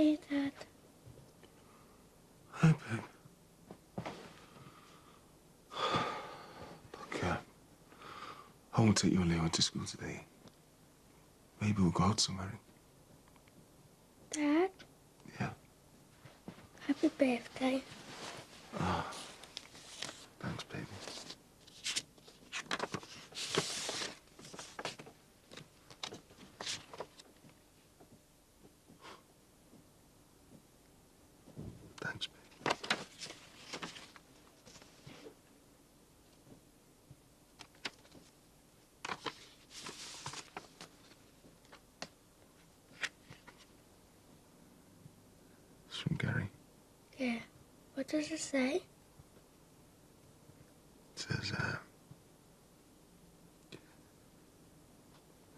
Hey, Dad. Hi, babe. Look, I won't take you and Leo into school today. Maybe we'll go out somewhere. Dad? Yeah. Happy birthday. Ah, thanks, baby. Thanks, baby. It's from Gary. Yeah. What does it say? It says,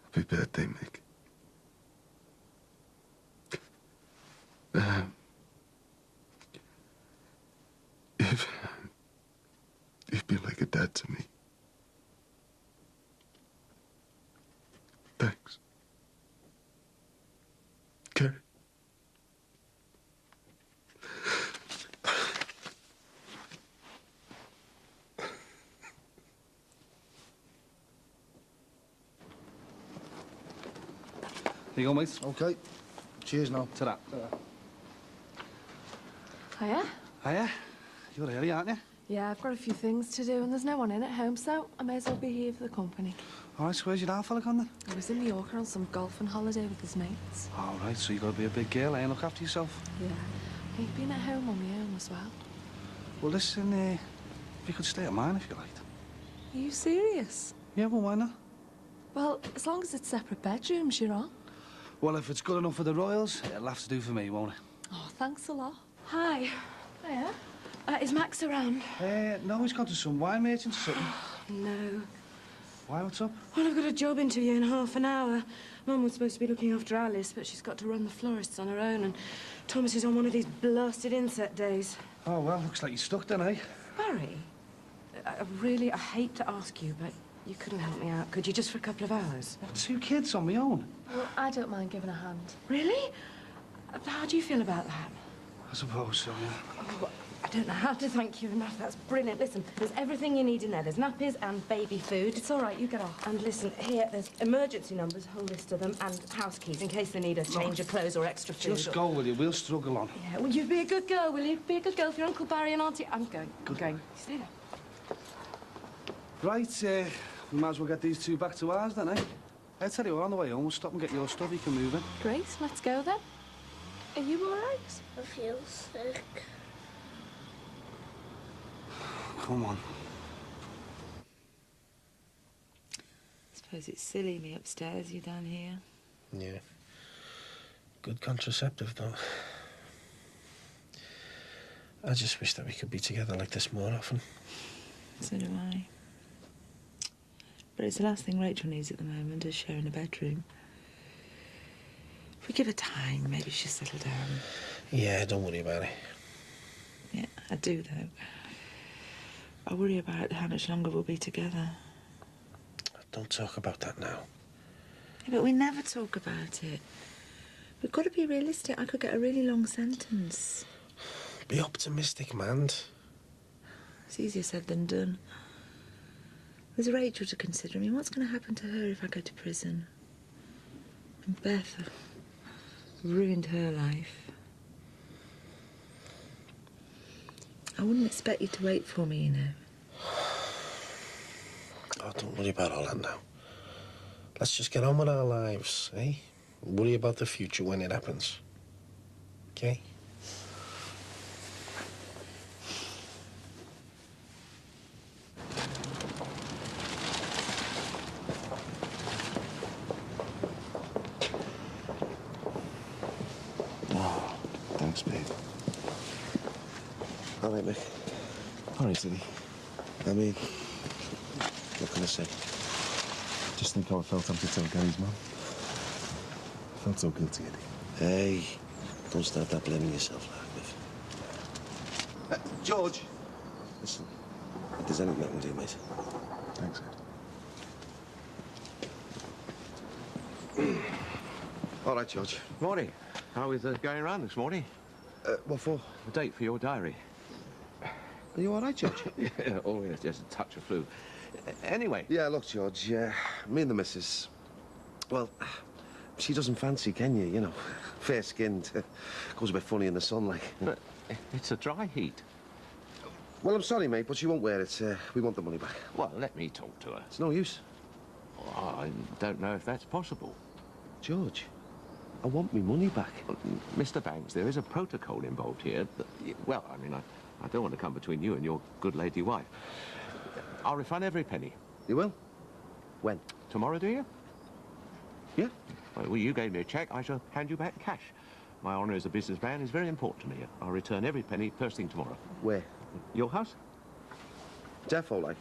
happy birthday, Mick. You've been like a dad to me. Thanks. Gary. There you go, mate. Okay. Cheers now. Ta-da. Hiya. Hiya. You're early, aren't you? Yeah, I've got a few things to do and there's no one in at home, so I may as well be here for the company. All right, so where's your dad fella gone then? I was in Mallorca on some golfing holiday with his mates. All right, so you got to be a big girl, eh, and look after yourself. Yeah. I've been at home on my own as well. Well, listen, you could stay at mine if you liked. Are you serious? Yeah, well, why not? Well, as long as it's separate bedrooms, you're on. Well, if it's good enough for the Royals, it'll have to do for me, won't it? Oh, thanks a lot. Hi. Hiya. Is Max around? No, he's gone to some wine merchant or something. No. Why, what's up? Well, I've got a job interview in half an hour. Mum was supposed to be looking after Alice, but she's got to run the florists on her own, and Thomas is on one of these blasted inset days. Oh, well, looks like you're stuck then, eh? Barry, I hate to ask you, but you couldn't help me out, could you, just for a couple of hours? 2 kids on my own. Well, I don't mind giving a hand. Really? How do you feel about that? I suppose so, yeah. Oh, I don't know how to thank you enough. That's brilliant. Listen, there's everything you need in there. There's nappies and baby food. It's all right, you get off. And listen, here, there's emergency numbers, a whole list of them, and house keys in case they need a change of clothes or extra food. Just go, will you? We'll struggle on. Yeah, well, you be a good girl, will you? Be a good girl for your Uncle Barry and Auntie... I'm going. Stay there. Right, we might as well get these 2 back to ours then, eh? I tell you what, on the way home, we'll stop and get your stuff. You can move in. Great, let's go then. Are you all right? I feel sick. Come on. I suppose it's silly, me upstairs, you down here. Yeah. Good contraceptive, though. I just wish that we could be together like this more often. So do I. But it's the last thing Rachel needs at the moment, is sharing a bedroom. If we give her time, maybe she'll settle down. Yeah, don't worry about it. Yeah, I do, though. I worry about how much longer we'll be together. Don't talk about that now. Yeah, but we never talk about it. We've got to be realistic. I could get a really long sentence. Be optimistic, man. It's easier said than done. There's Rachel to consider. I mean, what's going to happen to her if I go to prison? And Beth ruined her life. I wouldn't expect you to wait for me, you know. Oh, don't worry about all that now. Let's just get on with our lives, eh? Worry about the future when it happens. Okay? Oh, thanks, babe. All right, Mick. All right, Eddie. I mean, what can I say? Just think how I felt after telling Gary's mum. I felt so guilty, Eddie. Hey, don't start that blaming yourself, Mick. George. Listen, if there's anything I can do, mate. Thanks, Ed. All right, George. Morning. How is going around this morning? What for? A date for your diary. Are you all right, George? Yeah, oh, yes, just a touch of flu. Anyway. Yeah, look, George, me and the missus, well, she doesn't fancy Kenya, you know. Fair-skinned. Goes a bit funny in the sun, like. But it's a dry heat. Well, I'm sorry, mate, but she won't wear it. We want the money back. Well, let me talk to her. It's no use. Well, I don't know if that's possible. George, I want me money back. Mr. Banks, there is a protocol involved here. Well, I mean, I don't want to come between you and your good lady wife. I'll refund every penny. You will? When? Tomorrow, do you? Yeah. Well, you gave me a cheque. I shall hand you back cash. My honour as a businessman is very important to me. I'll return every penny first thing tomorrow. Where? Your house? Defo, like?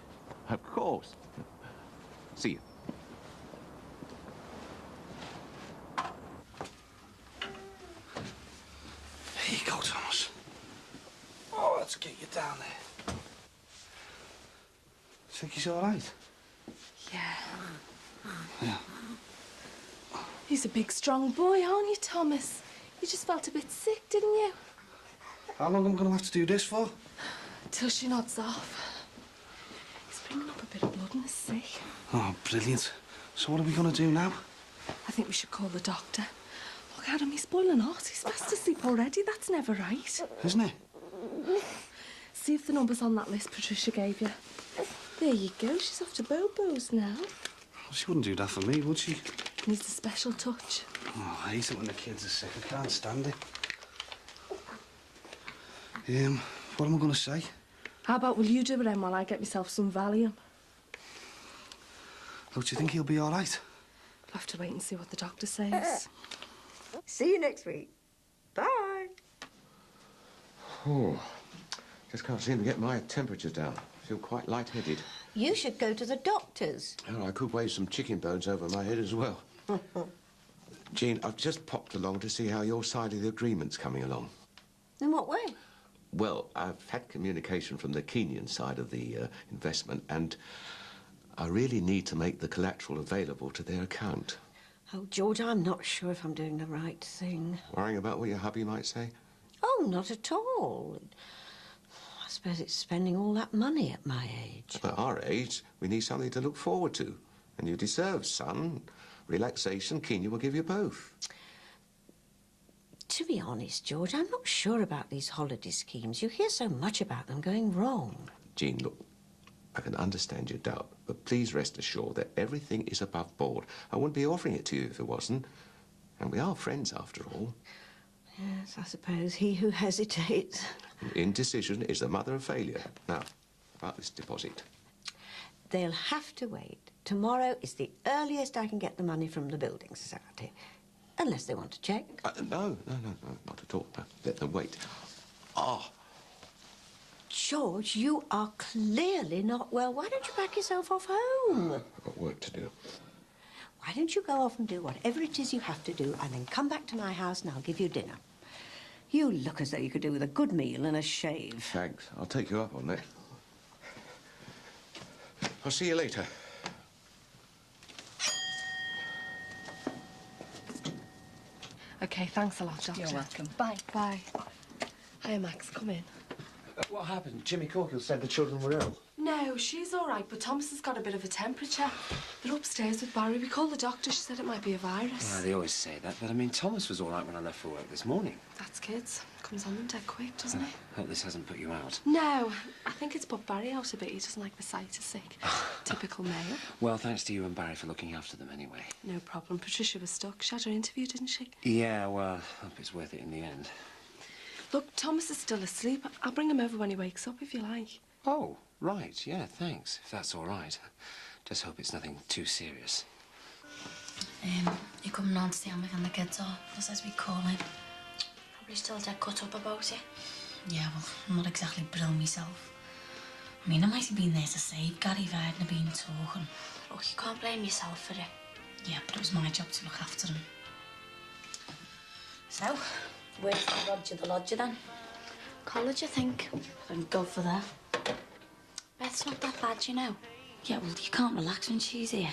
Of course. See you. Here you go, Thomas. Oh, let's get you down there. Think he's all right? Yeah. Yeah. He's a big, strong boy, aren't you, Thomas? You just felt a bit sick, didn't you? How long am I going to have to do this for? Till she nods off. He's bringing up a bit of blood in his sea. Oh, brilliant. So what are we going to do now? I think we should call the doctor. Look at him, he's boiling hot. He's fast asleep already. That's never right. Isn't it? See if the number's on that list Patricia gave you. There you go. She's off to Bobo's now. Well, she wouldn't do that for me, would she? Needs a special touch. Oh, I hate it when the kids are sick. I can't stand it. What am I going to say? How about will you do it then while I get myself some Valium? Look, do you think he'll be all right? I'll have to wait and see what the doctor says. See you next week. Bye. Oh, just can't seem to get my temperature down. Feel quite lightheaded. You should go to the doctor's. Oh, I could wave some chicken bones over my head as well. Jean, I've just popped along to see how your side of the agreement's coming along. In what way? Well, I've had communication from the Kenyan side of the investment, and I really need to make the collateral available to their account. Oh, George, I'm not sure if I'm doing the right thing. Worrying about what your hubby might say? Oh, not at all. I suppose it's spending all that money at my age. At our age, we need something to look forward to. And you deserve sun, relaxation. Kenya will give you both. To be honest, George, I'm not sure about these holiday schemes. You hear so much about them going wrong. Jean, look, I can understand your doubt, but please rest assured that everything is above board. I wouldn't be offering it to you if it wasn't. And we are friends, after all. Yes, I suppose he who hesitates. Indecision is the mother of failure. Now, about this deposit. They'll have to wait. Tomorrow is the earliest I can get the money from the Building Society. Unless they want to check. No, not at all. No, let them wait. Ah. George, you are clearly not well. Why don't you back yourself off home? I've got work to do. Why don't you go off and do whatever it is you have to do and then come back to my house and I'll give you dinner. You look as though you could do with a good meal and a shave. Thanks. I'll take you up on that. I'll see you later. OK, thanks a lot, Doctor. You're welcome. Bye. Bye. Hiya, Max, come in. What happened? Jimmy Corkill said the children were ill. No, she's all right, but Thomas has got a bit of a temperature. They're upstairs with Barry. We called the doctor. She said it might be a virus. Yeah, they always say that, but I mean, Thomas was all right when I left for work this morning. That's kids. Comes on them dead quick, doesn't it? Hope this hasn't put you out. No, I think it's put Barry out a bit. He doesn't like the sight of sick. Typical male. Well, thanks to you and Barry for looking after them anyway. No problem. Patricia was stuck. She had her interview, didn't she? Yeah, well, I hope it's worth it in the end. Look, Thomas is still asleep. I'll bring him over when he wakes up, if you like. Oh, right. Yeah, thanks, if that's all right. Just hope it's nothing too serious. You coming round to see how me and the kids are, just as we call it. Probably still dead cut up about it. Yeah, well, I'm not exactly brill myself. I mean, I might have been there to save Gary if I hadn't been talking. Look, you can't blame yourself for it. Yeah, but it was my job to look after him. So, where's the Roger the lodger then? College, I think. Thank God for that. Beth's not that bad, you know. Yeah, well, you can't relax when she's here.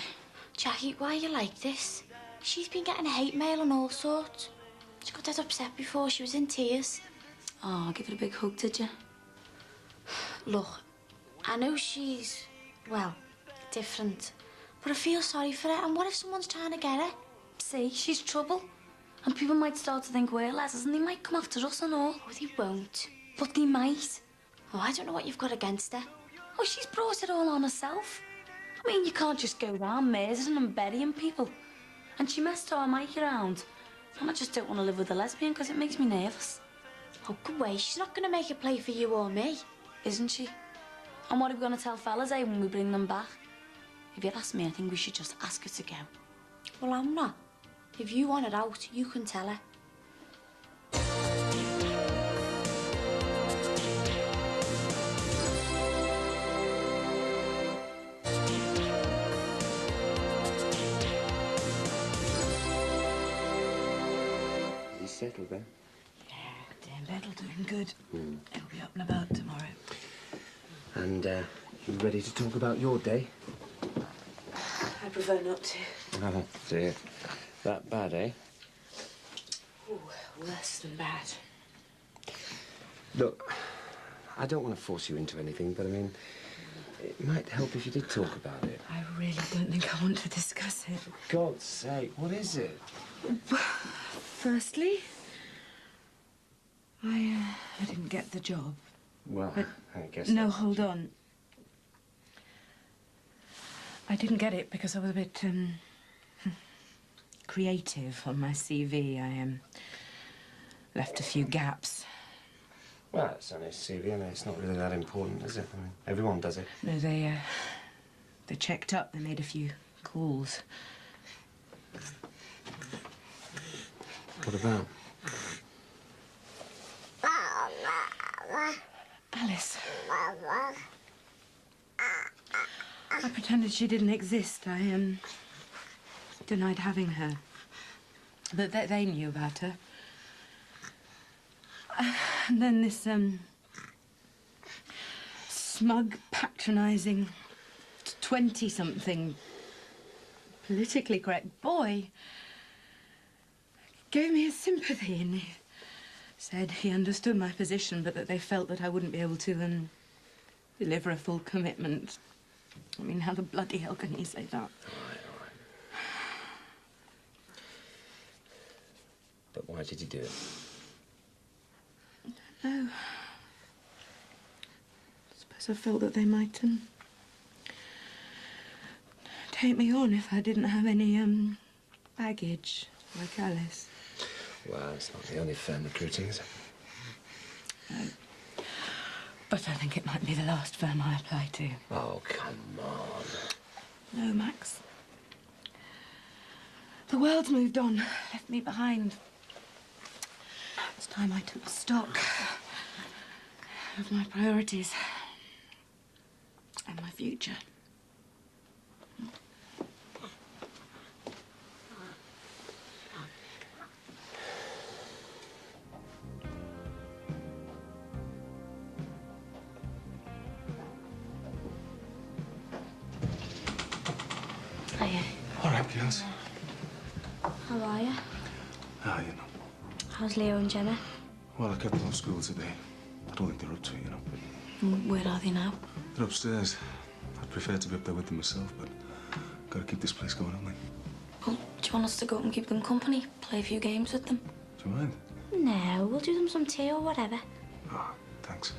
Jackie, why are you like this? She's been getting hate mail and all sorts. She got dead upset before. She was in tears. Oh, give her a big hug, did you? Look, I know she's, well, different. But I feel sorry for her. And what if someone's trying to get her? See, she's trouble. And people might start to think we're lessers and they might come after us and all. Oh, they won't. But they might. Oh, I don't know what you've got against her. Oh, she's brought it all on herself. I mean, you can't just go round murdering and burying people. And she messed our Mike around. And I just don't want to live with a lesbian because it makes me nervous. Oh, go away. She's not going to make a play for you or me. Isn't she? And what are we going to tell fellas, when we bring them back? If you ask me, I think we should just ask her to go. Well, I'm not. If you want it out, you can tell her. Is he settled then? Yeah, damn Bettle's doing good. He'll be up and about tomorrow. And, you ready to talk about your day? I prefer not to. Oh, dear. That bad, eh? Ooh, worse than bad. Look, I don't want to force you into anything, but I mean, it might help if you did talk about it. I really don't think I want to discuss it. For God's sake, what is it? Firstly, I didn't get the job. Well, I guess... No, hold on. I didn't get it because I was a bit, creative on my CV. I, left a few gaps. Well, it's only a CV, and it's not really that important, is it? I mean, everyone does it. No, they checked up. They made a few calls. What about? Alice. I pretended she didn't exist. I, denied having her. But they knew about her. And then this, smug, patronising, 20-something, politically correct boy gave me his sympathy and he said he understood my position, but that they felt that I wouldn't be able to, deliver a full commitment. I mean, how the bloody hell can he say that? All right. But why did you do it? No. I suppose I felt that they might, take me on if I didn't have any, baggage, like Alice. Well, it's not the only firm recruiting, is it? No. But I think it might be the last firm I apply to. Oh, come on. No, Max. The world's moved on, left me behind. It's time I took stock of my priorities and my future. Hiya. All right, girls. How are you? Ah, you know. How's Leo and Jenna? Well, I kept them off school today. I don't think they're up to it, you know. Where are they now? They're upstairs. I'd prefer to be up there with them myself, but gotta keep this place going, haven't I? Well, do you want us to go up and keep them company? Play a few games with them? Do you mind? No, we'll do them some tea or whatever. Ah, thanks.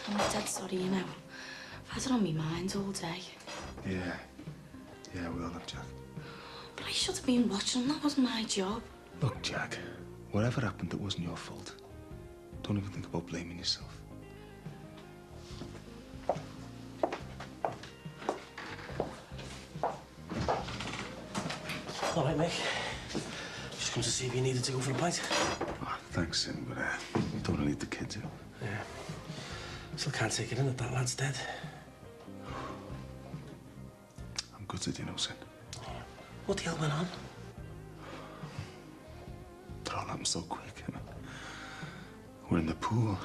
I'm dead sorry, you know. I've had it on my mind all day. Yeah, we all have, Jack. But I should have been watching them. That wasn't my job. Look, Jack, whatever happened, it wasn't your fault. Don't even think about blaming yourself. All right, Mick. Just come to see if you needed to go for a pint. Oh, thanks, Sim, but you don't need the kids, Yeah. Still can't take it in that lad's dead. I'm gutted, you know, Sin. What the hell went on? It all happened so quick, you know. We're in the pool.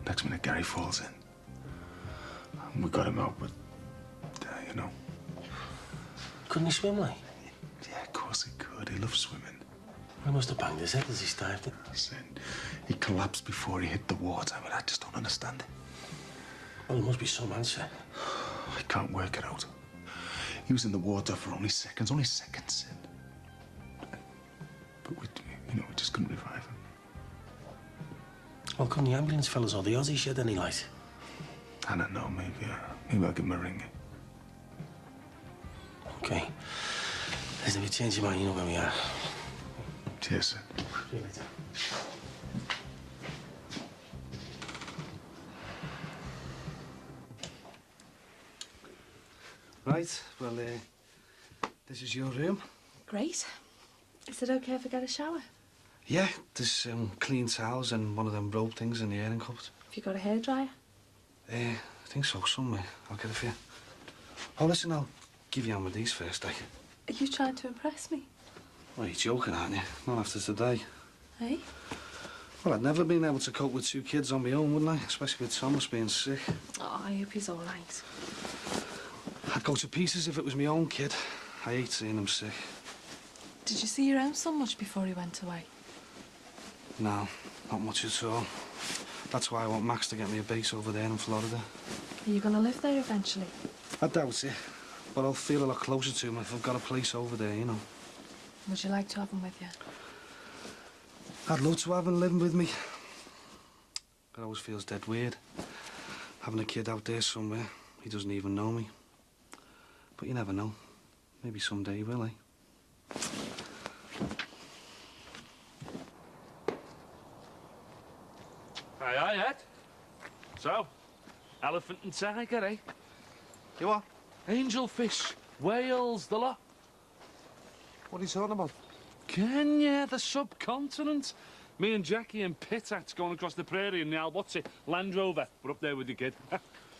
Next minute, Gary falls in. We got him out, but, you know. Couldn't he swim, like? Yeah, of course he could. He loves swimming. He must have banged his head as he dived in. Listen, he collapsed before he hit the water, but I just don't understand it. Well, there must be some answer. I can't work it out. He was in the water for only seconds, Sid. But we just couldn't revive him. Well, couldn't the ambulance fellas or the Aussie shed any light? I don't know, maybe I'll give him a ring. Okay. Listen, if you change your mind, you know where we are. Cheers, sir. See you later. Right, well, this is your room. Great. Is it okay if I get a shower? Yeah, there's clean towels and one of them rope things in the airing cupboard. Have you got a hairdryer? I think so, somewhere. I'll get it for you. Oh, listen, I'll give you one of these first, eh? Are you trying to impress me? Well, you're joking, aren't you? Not after today. Eh? Well, I'd never been able to cope with 2 kids on my own, wouldn't I? Especially with Thomas being sick. Oh, I hope he's all right. I'd go to pieces if it was my own kid. I hate seeing him sick. Did you see your own son much before he went away? No, not much at all. That's why I want Max to get me a base over there in Florida. Are you going to live there eventually? I doubt it, but I'll feel a lot closer to him if I've got a place over there, you know. Would you like to have him with you? I'd love to have him living with me. It always feels dead weird, having a kid out there somewhere. He doesn't even know me. But you never know. Maybe someday he will, eh? Aye, Ed. So, elephant and tiger, eh? You what? Angelfish, whales, the lot. What are you talking about? Kenya, the subcontinent. Me and Jackie and Pittats going across the prairie in the what's it, Land Rover. We're up there with the kid.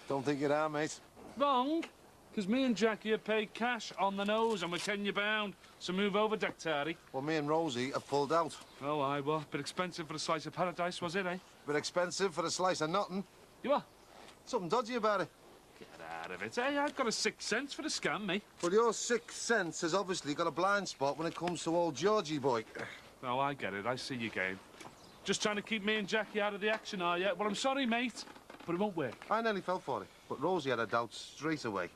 Don't think you are, mate. Wrong. Because me and Jackie have paid cash on the nose and we're Kenya bound. So move over, Daktari. Well, me and Rosie have pulled out. Oh, aye, well, bit expensive for a slice of paradise, was it, eh? Bit expensive for a slice of nothing. You are? Something dodgy about it. Get out of it. Hey, I've got a 6 cents for the scam, me. Well, your 6 cents has obviously got a blind spot when it comes to old Georgie boy. Oh, I get it. I see your game. Just trying to keep me and Jackie out of the action, are you? Well, I'm sorry, mate, but it won't work. I nearly fell for it, but Rosie had a doubt straight away.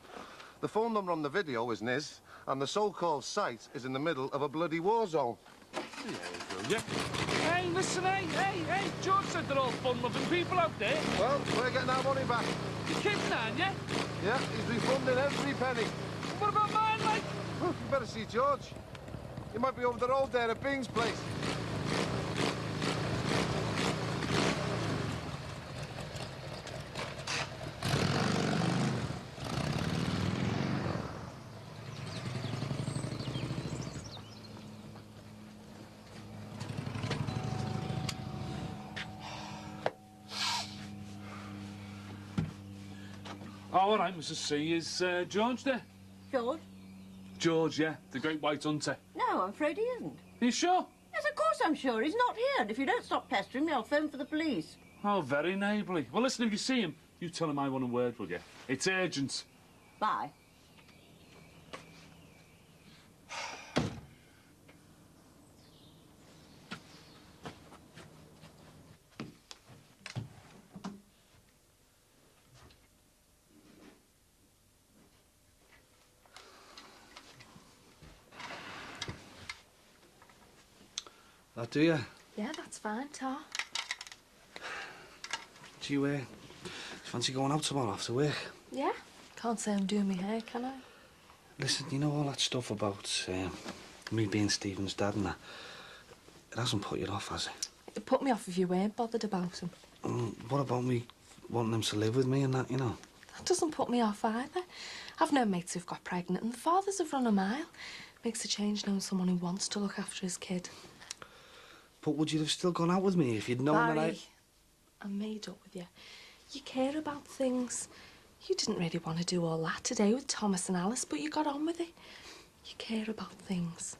The phone number on the video isn't his, and the so-called site is in the middle of a bloody war zone. Yeah, will you? Hey, listen, hey, George said they're all fun-loving people out there. Well, we're getting our money back. You're kidding, aren't you? Yeah, he's refunding every penny. What about mine, like? You better see George. He might be over the road there at Bing's place. Oh, all right, Mrs. C. Is George there? George? George, yeah, the great white hunter. No, I'm afraid he isn't. Are you sure? Yes, of course I'm sure. He's not here. And if you don't stop pestering me, I'll phone for the police. Oh, very neighbourly. Well, listen, if you see him, you tell him I want a word, will you? It's urgent. Bye. That do you? Yeah, that's fine, Tar. Do you, fancy going out tomorrow after work? Yeah? Can't say I'm doing my hair, can I? Listen, you know all that stuff about me being Stephen's dad and that? It hasn't put you off, has it? It'd put me off if you weren't bothered about him. What about me wanting him to live with me and that, you know? That doesn't put me off either. I've known mates who've got pregnant and the fathers have run a mile. Makes a change knowing someone who wants to look after his kid. But would you have still gone out with me if you'd known that I... I'm made up with you. You care about things. You didn't really want to do all that today with Thomas and Alice, but you got on with it. You care about things.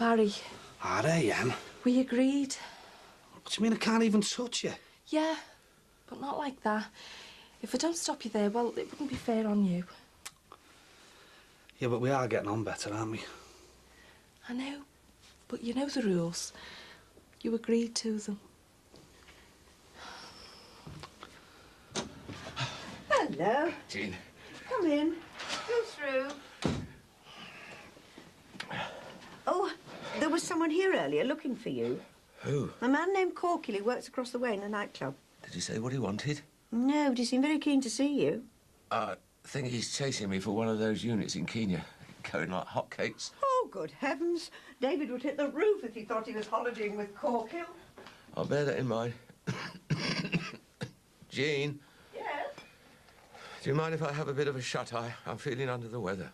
Harry. R.A.M.? We agreed. What do you mean I can't even touch you? Yeah, but not like that. If I don't stop you there, well, it wouldn't be fair on you. Yeah, but we are getting on better, aren't we? I know, but you know the rules. You agreed to them. Hello. Jean. Come in. Go through. Oh, there was someone here earlier looking for you. Who? A man named Corky who works across the way in a nightclub. Did he say what he wanted? No, but he seemed very keen to see you. I think he's chasing me for one of those units in Kenya. Going like hotcakes. Oh, good heavens. David would hit the roof if he thought he was holidaying with Corky. I'll bear that in mind. Jean? Yes? Do you mind if I have a bit of a shut-eye? I'm feeling under the weather.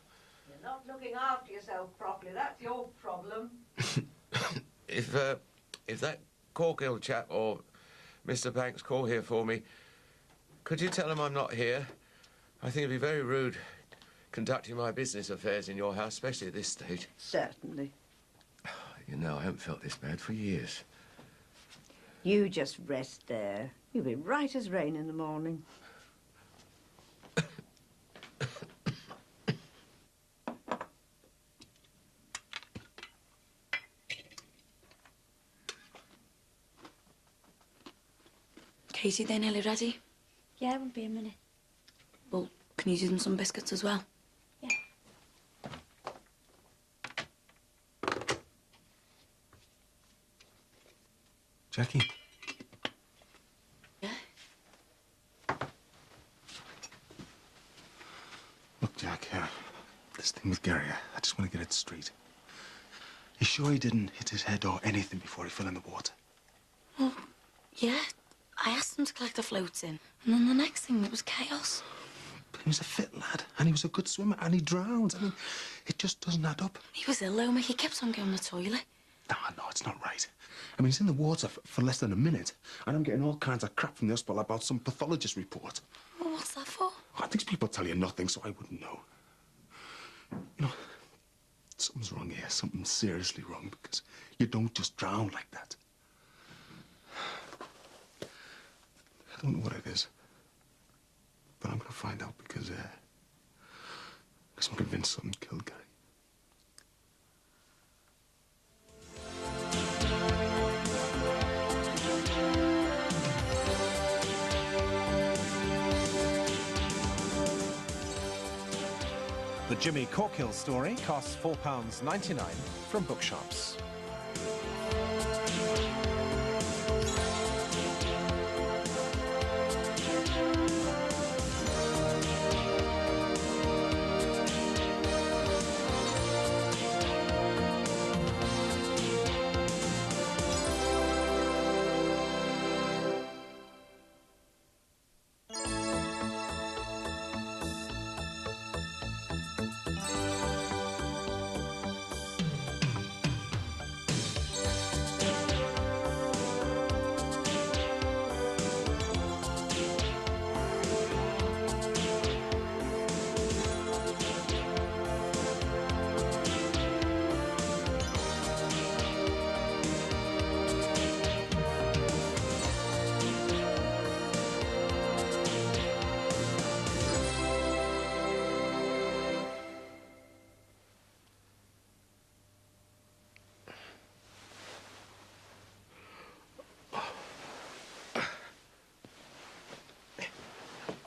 You're not looking after yourself properly. That's your problem. If that Corkill chap or Mr. Banks call here for me, could you tell him I'm not here? I think it'd be very rude conducting my business affairs in your house, especially at this stage. Certainly. You know, I haven't felt this bad for years. You just rest there. You'll be right as rain in the morning. Katie, they're nearly ready. Yeah, it won't be a minute. Well, can you do them some biscuits as well? Yeah. Jackie? Yeah? Look, Jack, this thing with Gary, I just want to get it straight. You sure he didn't hit his head or anything before he fell in the water? Well, yeah. I asked him to collect the floats in, and then the next thing, it was chaos. But he was a fit lad, and he was a good swimmer, and he drowned. I mean, it just doesn't add up. He was ill, though, Mick. He kept on going to the toilet. No, it's not right. I mean, he's in the water for less than a minute, and I'm getting all kinds of crap from the hospital about some pathologist report. Well, what's that for? Oh, these people tell you nothing, so I wouldn't know. You know, something's wrong here. Something's seriously wrong, because you don't just drown like that. I don't know what it is, but I'm going to find out because I'm convinced something killed Gary. The Jimmy Corkill story costs £4.99 from bookshops.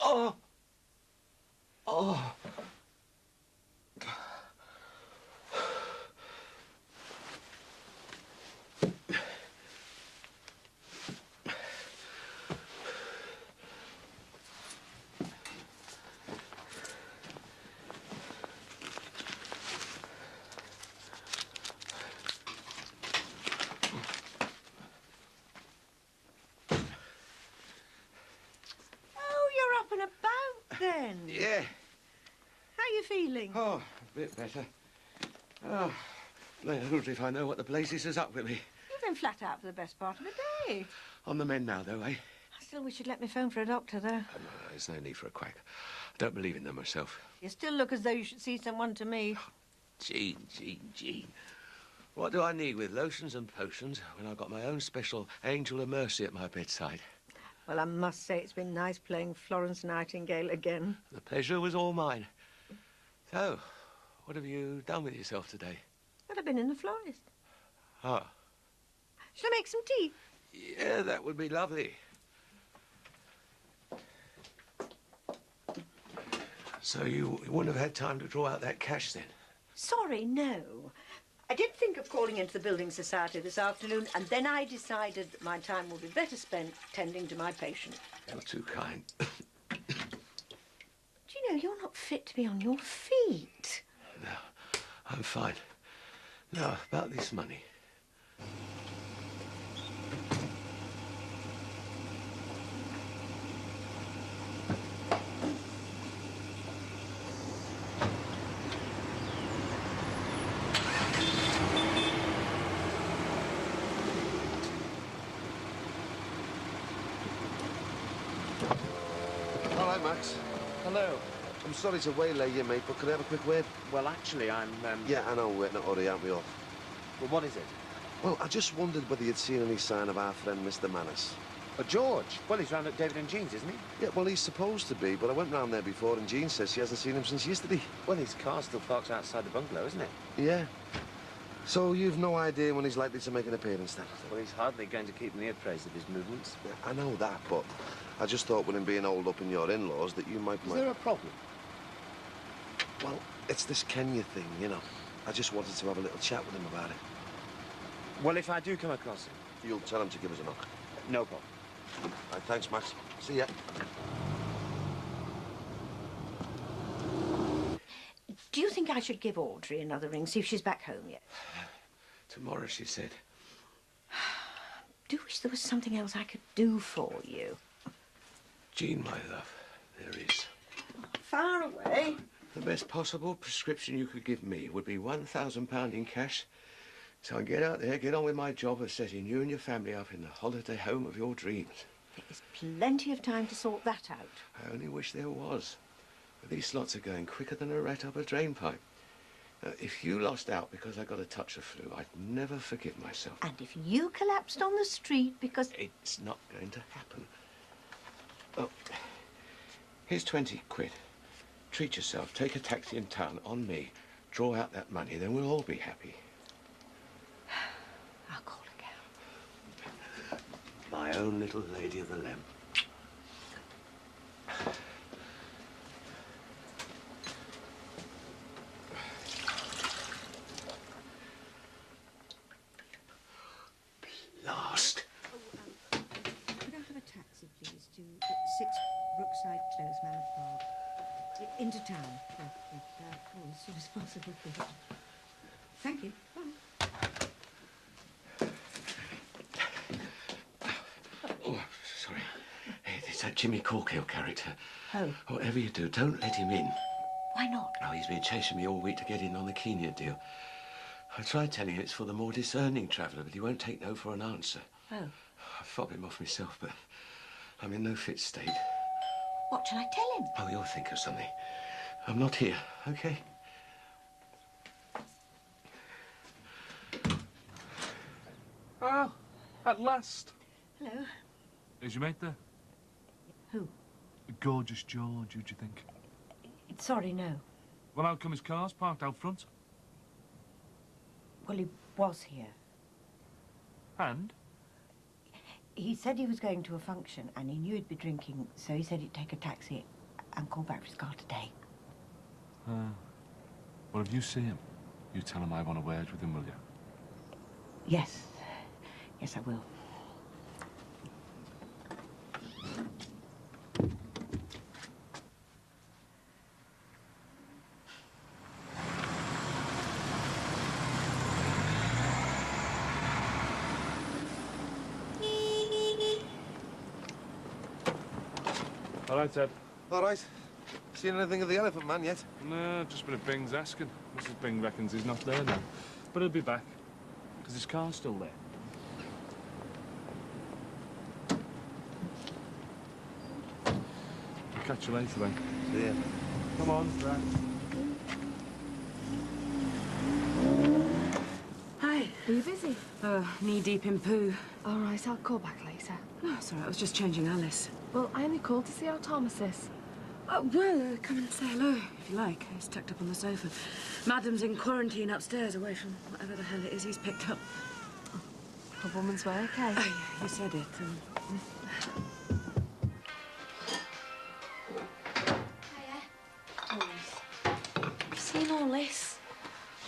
Oh! Oh! Then? Yeah. How are you feeling? Oh, a bit better. Oh, bloody if I know what the blazes is up with me. You've been flat out for the best part of the day. On the mend now, though, eh? I still wish you'd let me phone for a doctor, though. No, there's no need for a quack. I don't believe in them myself. You still look as though you should see someone to me. Jean. What do I need with lotions and potions when I've got my own special angel of mercy at my bedside? Well, I must say it's been nice playing Florence Nightingale again. The pleasure was all mine. So, what have you done with yourself today? But I've been in the florist. Ah. Shall I make some tea? Yeah, that would be lovely. So you wouldn't have had time to draw out that cash then? Sorry, no. I did think of calling into the Building Society this afternoon, and then I decided that my time would be better spent tending to my patient. You're too kind. Do you know, you're not fit to be on your feet. No, I'm fine. Now, about this money. All right, Max. Hello. I'm sorry to waylay you, mate, but could I have a quick word? Well, actually, I'm, Yeah, I know, we're in a hurry, aren't we all? Well, what is it? Well, I just wondered whether you'd seen any sign of our friend, Mr. Manners. George? Well, he's round at David and Jean's, isn't he? Yeah, well, he's supposed to be, but I went round there before, and Jean says she hasn't seen him since yesterday. Well, his car's still parked outside the bungalow, isn't it? Yeah. So you've no idea when he's likely to make an appearance, then? Well, he's hardly going to keep me appraised of his movements. Yeah, I know that, but I just thought with him being holed up in your in-laws that you might... Is there a problem? Well, it's this Kenya thing, you know. I just wanted to have a little chat with him about it. Well, if I do come across him... You'll tell him to give us a knock. No problem. Right, thanks, Max. See ya. Do you think I should give Audrey another ring, see if she's back home yet? Tomorrow, she said. Do wish there was something else I could do for you. Jean, my love, there is. Far away. The best possible prescription you could give me would be £1,000 in cash. So I get out there, get on with my job of setting you and your family up in the holiday home of your dreams. There's plenty of time to sort that out. I only wish there was. But these slots are going quicker than a rat up a drain pipe. Now, if you lost out because I got a touch of flu, I'd never forgive myself. And if you collapsed on the street because... It's not going to happen. Oh, here's 20 quid. Treat yourself, take a taxi in town on me, draw out that money, then we'll all be happy. I'll call again. My own little lady of the lamp. Last. Could I have a taxi, please, to 6 Brookside Close, Manor Park? Into town. As soon as possible, please. Thank you. Bye. Oh, sorry. It's that Jimmy Corkhill character. Oh. Whatever you do, don't let him in. Why not? Oh, he's been chasing me all week to get in on the Kenya deal. I tried telling him it's for the more discerning traveller, but he won't take no for an answer. Oh. I fob him off myself, but I'm in no fit state. What shall I tell him? Oh, you'll think of something. I'm not here, OK? Ah, at last. Hello. Is your mate there? Who? Gorgeous George, who'd you think? Sorry, no. Well, how come his car's parked out front? Well, he was here. And? He said he was going to a function and he knew he'd be drinking, so he said he'd take a taxi and call back for his car today. Well, if you see him, you tell him I want a word with him, will you? Yes. Yes, I will. All right, Ted. All right. Seen anything of the elephant man yet? No, just been at Bing's asking. Mrs. Bing reckons he's not there now. But he'll be back, because his car's still there. I'll catch you later, then. See ya. Come on, Jack. Hi. Are you busy? Knee-deep in poo. All right, I'll call back later. No, it's all right. I was just changing Alice. Well, I only called to see how Thomas is. Come and say hello, if you like. He's tucked up on the sofa. Madam's in quarantine upstairs, away from whatever the hell it is he's picked up. A woman's way, okay? Oh, yeah, you said it. Have you seen all this?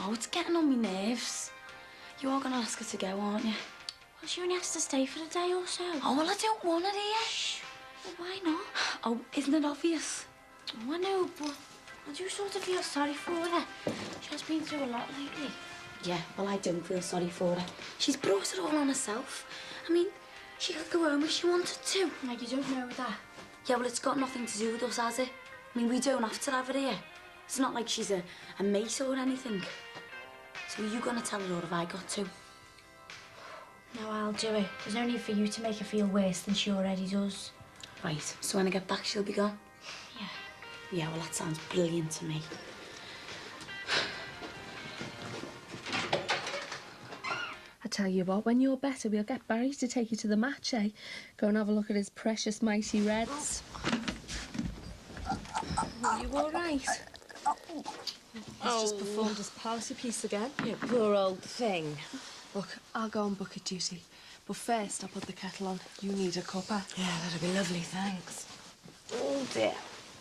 Oh, it's getting on my nerves. You are going to ask her to go, aren't you? Well, she only has to stay for a day or so. Oh, well, I don't want her here. Shh. Well, why not? Oh, isn't it obvious? Oh, I know, but I do sort of feel sorry for her. She has been through a lot lately. Yeah, well, I don't feel sorry for her. She's brought it all on herself. I mean, she could go home if she wanted to. Like, you don't know that. Yeah, well, it's got nothing to do with us, has it? I mean, we don't have to have her here. It's not like she's a mate or anything. So are you going to tell her or have I got to? No, I'll do it. There's no need for you to make her feel worse than she already does. Right, so when I get back, she'll be gone? Yeah. Yeah, well, that sounds brilliant to me. I tell you what, when you're better, we'll get Barry to take you to the match, eh? Go and have a look at his precious mighty Reds. Are you all right? He's just performed his palsy piece again. Yeah, poor old thing. Look, I'll go on bucket duty. But first, I'll put the kettle on. You need a cuppa. Yeah, that'd be lovely, thanks. Oh, dear.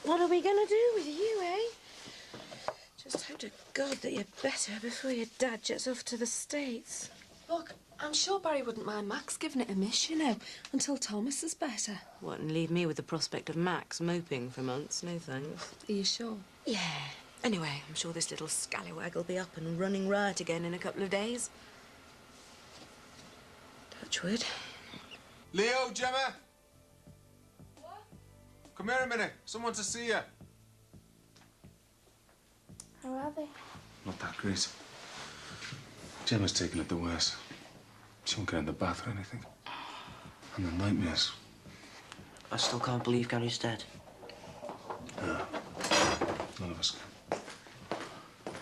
What are we going to do with you, eh? Just hope to God that you're better before your dad jets off to the States. Look, I'm sure Barry wouldn't mind Max giving it a miss, you know, until Thomas is better. What, and leave me with the prospect of Max moping for months? No thanks. Are you sure? Yeah. Anyway, I'm sure this little scallywag will be up and running riot again in a couple of days. Touchwood. Leo, Gemma! What? Come here a minute. Someone to see you. How are they? Not that great. Gemma's taking it the worst. She won't get in the bath or anything. And the nightmares. I still can't believe Gary's dead. No. None of us can.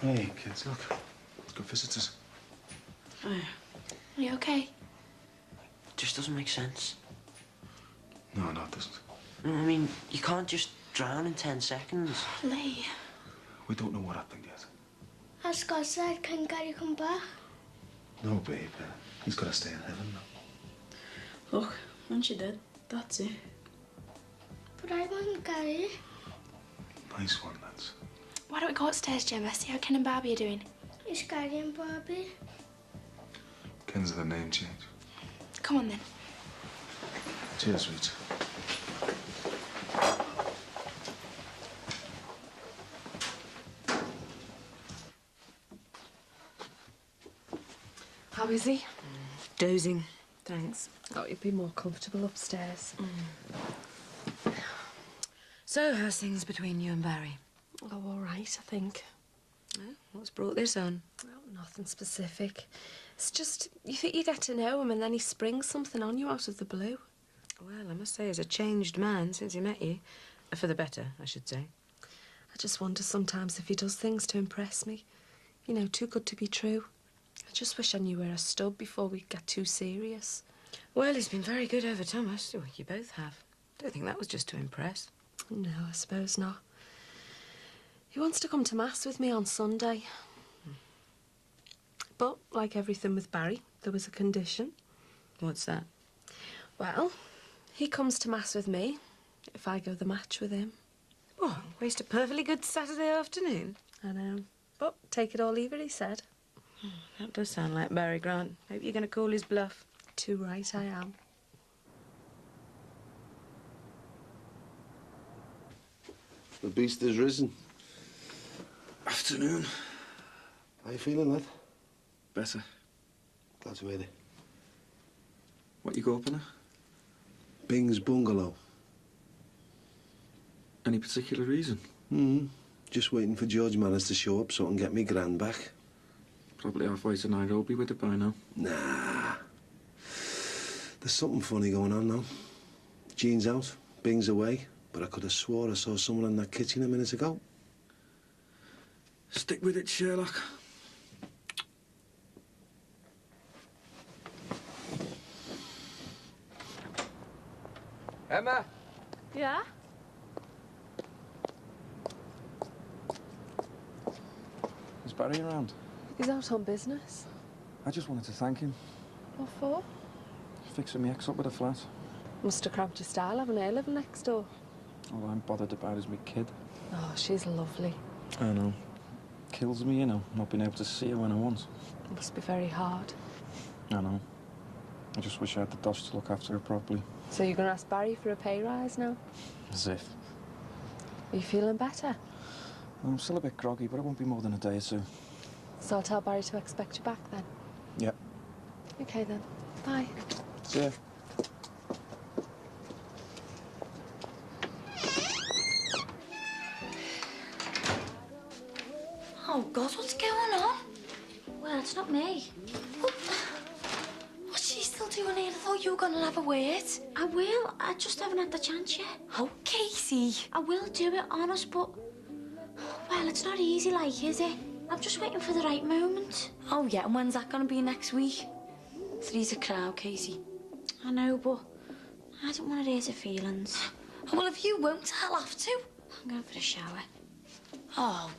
Hey, kids, look. We've got visitors. Oh, yeah. Are you okay? Just doesn't make sense. No, it doesn't. I mean, you can't just drown in 10 seconds. Lee. We don't know what happened yet. As Scott said, can Gary come back? No, babe. He's got to stay in heaven now. Look, once you're dead, that's it. But I want Gary. Nice one, lads. Why don't we go upstairs, Gemma, see how Ken and Barbie are doing? Is Gary and Barbie? Ken's the name change. Come on, then. Cheers, Rich. How is he? Dozing. Thanks. Oh, you'd be more comfortable upstairs. So, how's things between you and Barry? Oh, all right, I think. Well, what's brought this on? Well, nothing specific. It's just, you think you get to know him and then he springs something on you out of the blue. Well, I must say he's a changed man since he met you. For the better, I should say. I just wonder sometimes if he does things to impress me. You know, too good to be true. I just wish I knew where I stood before we get too serious. Well, he's been very good over Thomas. Oh, you both have. Don't think that was just to impress. No, I suppose not. He wants to come to Mass with me on Sunday. But, like everything with Barry, there was a condition. What's that? Well, he comes to Mass with me if I go the match with him. What? Waste a perfectly good Saturday afternoon? I know. But take it or leave it, he said. That does sound like Barry Grant. Hope you're going to call his bluff. Too right I am. The beast has risen. Afternoon. How you feeling, lad? Better. Glad to hear it. What you go up in her? Bing's bungalow. Any particular reason? Just waiting for George Manners to show up so I can get me grand back. Probably halfway to Nairobi with it by now. Nah. There's something funny going on now. Jean's out, Bing's away, but I could have swore I saw someone in that kitchen a minute ago. Stick with it, Sherlock. Emma? Yeah? Is Barry around? He's out on business. I just wanted to thank him. What for? Fixing me ex up with a flat. Must have cramped your style having her living next door. All I'm bothered about is my kid. Oh, she's lovely. I know. Kills me, you know, not being able to see her when I want. It must be very hard. I know. I just wish I had the dosh to look after her properly. So you're going to ask Barry for a pay rise now? As if. Are you feeling better? I'm still a bit groggy, but it won't be more than a day or two. So I'll tell Barry to expect you back then? Yep. OK then. Bye. See ya. Oh, God, what's going on? Well, it's not me. What's she still doing here? I thought you were going to have a word. I will. I just haven't had the chance yet. Oh, Casey. I will do it, honest, but... Well, it's not easy, like, is it? I'm just waiting for the right moment. Oh, yeah, and when's that going to be next week? Three's a crowd, Casey. I know, but I don't want to raise her feelings. Well, if you won't, I'll have to. I'm going for a shower. Oh.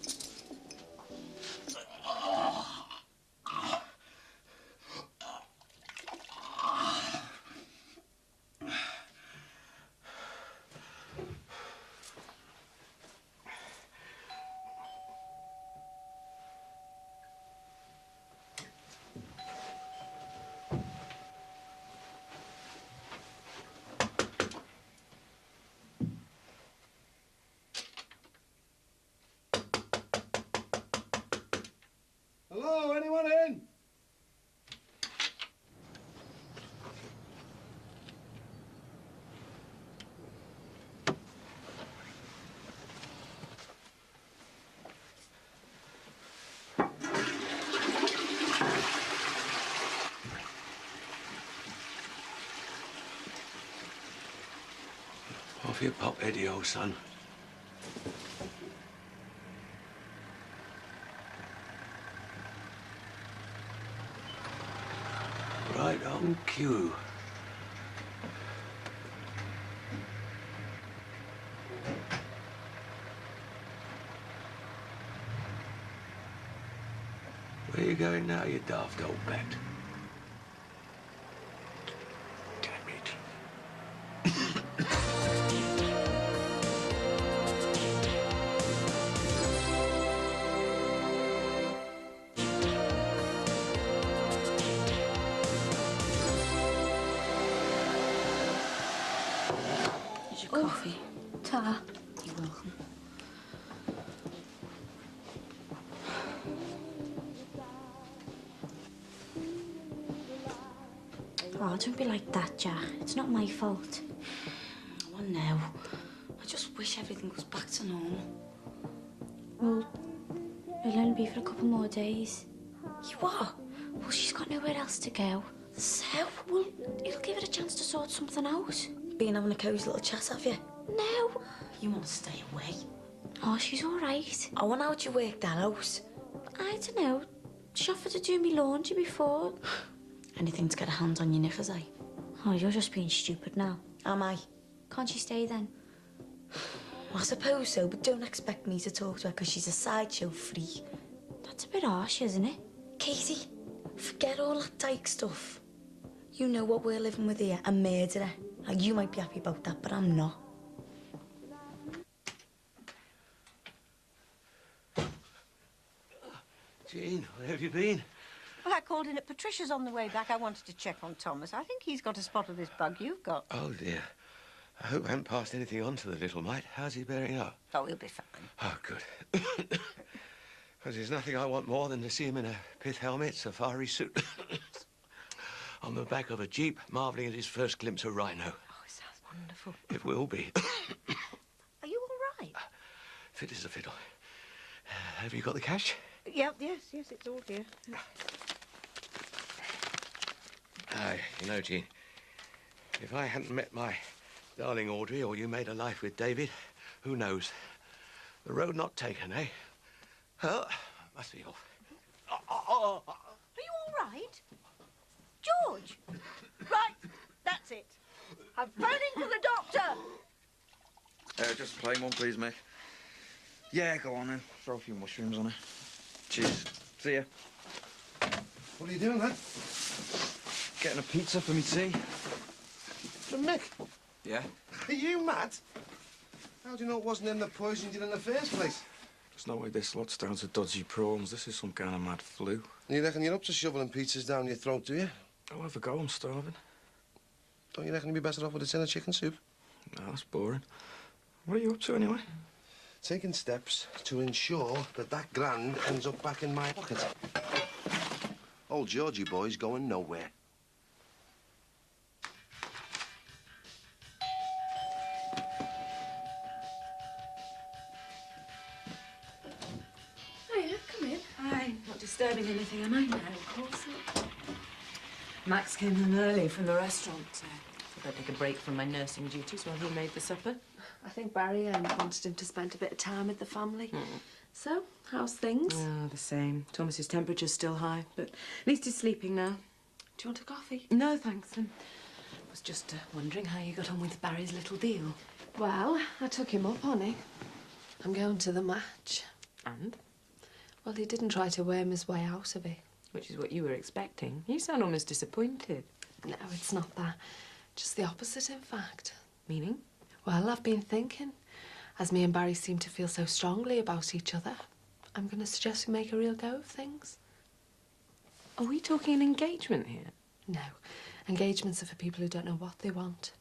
Hello, anyone in? Off your pop, Eddie, old son. Right on cue. Where you going now, you daft old bat? Damn it. Here's your coffee. Ta. You're welcome. Oh, don't be like that, Jack. It's not my fault. Oh, no. I just wish everything was back to normal. Well, it'll only be for a couple more days. You what? Well, she's got nowhere else to go. So? Well, it'll give her a chance to sort something out. Been having a cosy little chat, have you? No. You want to stay away? Oh, she's all right. I wonder how'd you work that out? I don't know. She offered to do me laundry before. Anything to get a hand on your knickers, eh? Oh, you're just being stupid now. Am I? Can't she stay then? Well, I suppose so, but don't expect me to talk to her because she's a sideshow freak. That's a bit harsh, isn't it? Katie, forget all that dyke stuff. You know what we're living with here, a murderer. Like, you might be happy about that, but I'm not. Jean, where have you been? Well, I called in at Patricia's on the way back. I wanted to check on Thomas. I think he's got a spot of this bug you've got. Oh, dear. I hope I haven't passed anything on to the little mite. How's he bearing up? Oh, he'll be fine. Oh, good. Because there's nothing I want more than to see him in a pith helmet, safari suit, on the back of a jeep, marvelling at his first glimpse of rhino. Oh, it sounds wonderful. It will be. Are you all right? Fit as a fiddle. Have you got the cash? Yes, it's all here. You know, Jean, if I hadn't met my darling Audrey, or you made a life with David, who knows? The road not taken, eh? Oh, must be off. Are you all right? George? Right, that's it. I'm phoning for the doctor. Just plain one, please, mate. Yeah, go on then. Throw a few mushrooms on it. Cheers. See ya. What are you doing, lad? Getting a pizza for me tea. From Mick? Yeah? Are you mad? How do you know it wasn't him that poisoned you in the first place? There's no way this lot's down to dodgy prawns. This is some kind of mad flu. You reckon you're up to shoveling pizzas down your throat, do you? I'll have a go. I'm starving. Don't you reckon you'd be better off with a tin of chicken soup? No, that's boring. What are you up to, anyway? Taking steps to ensure that that grand ends up back in my pocket. Old Georgie boy's going nowhere. Hiya, come in. Hi, not disturbing anything, am I? No, of course not. Max came home early from the restaurant, so I thought I'd take a break from my nursing duties while he made the supper. I think Barry wanted him to spend a bit of time with the family. So, how's things? Oh, the same. Thomas's temperature's still high, but at least he's sleeping now. Do you want a coffee? No, thanks. I was just wondering how you got on with Barry's little deal. Well, I took him up on it. I'm going to the match. And? Well, he didn't try to worm his way out of it. Which is what you were expecting. You sound almost disappointed. No, it's not that. Just the opposite, in fact. Meaning? Well, I've been thinking, as me and Barry seem to feel so strongly about each other, I'm going to suggest we make a real go of things. Are we talking an engagement here? No. Engagements are for people who don't know what they want.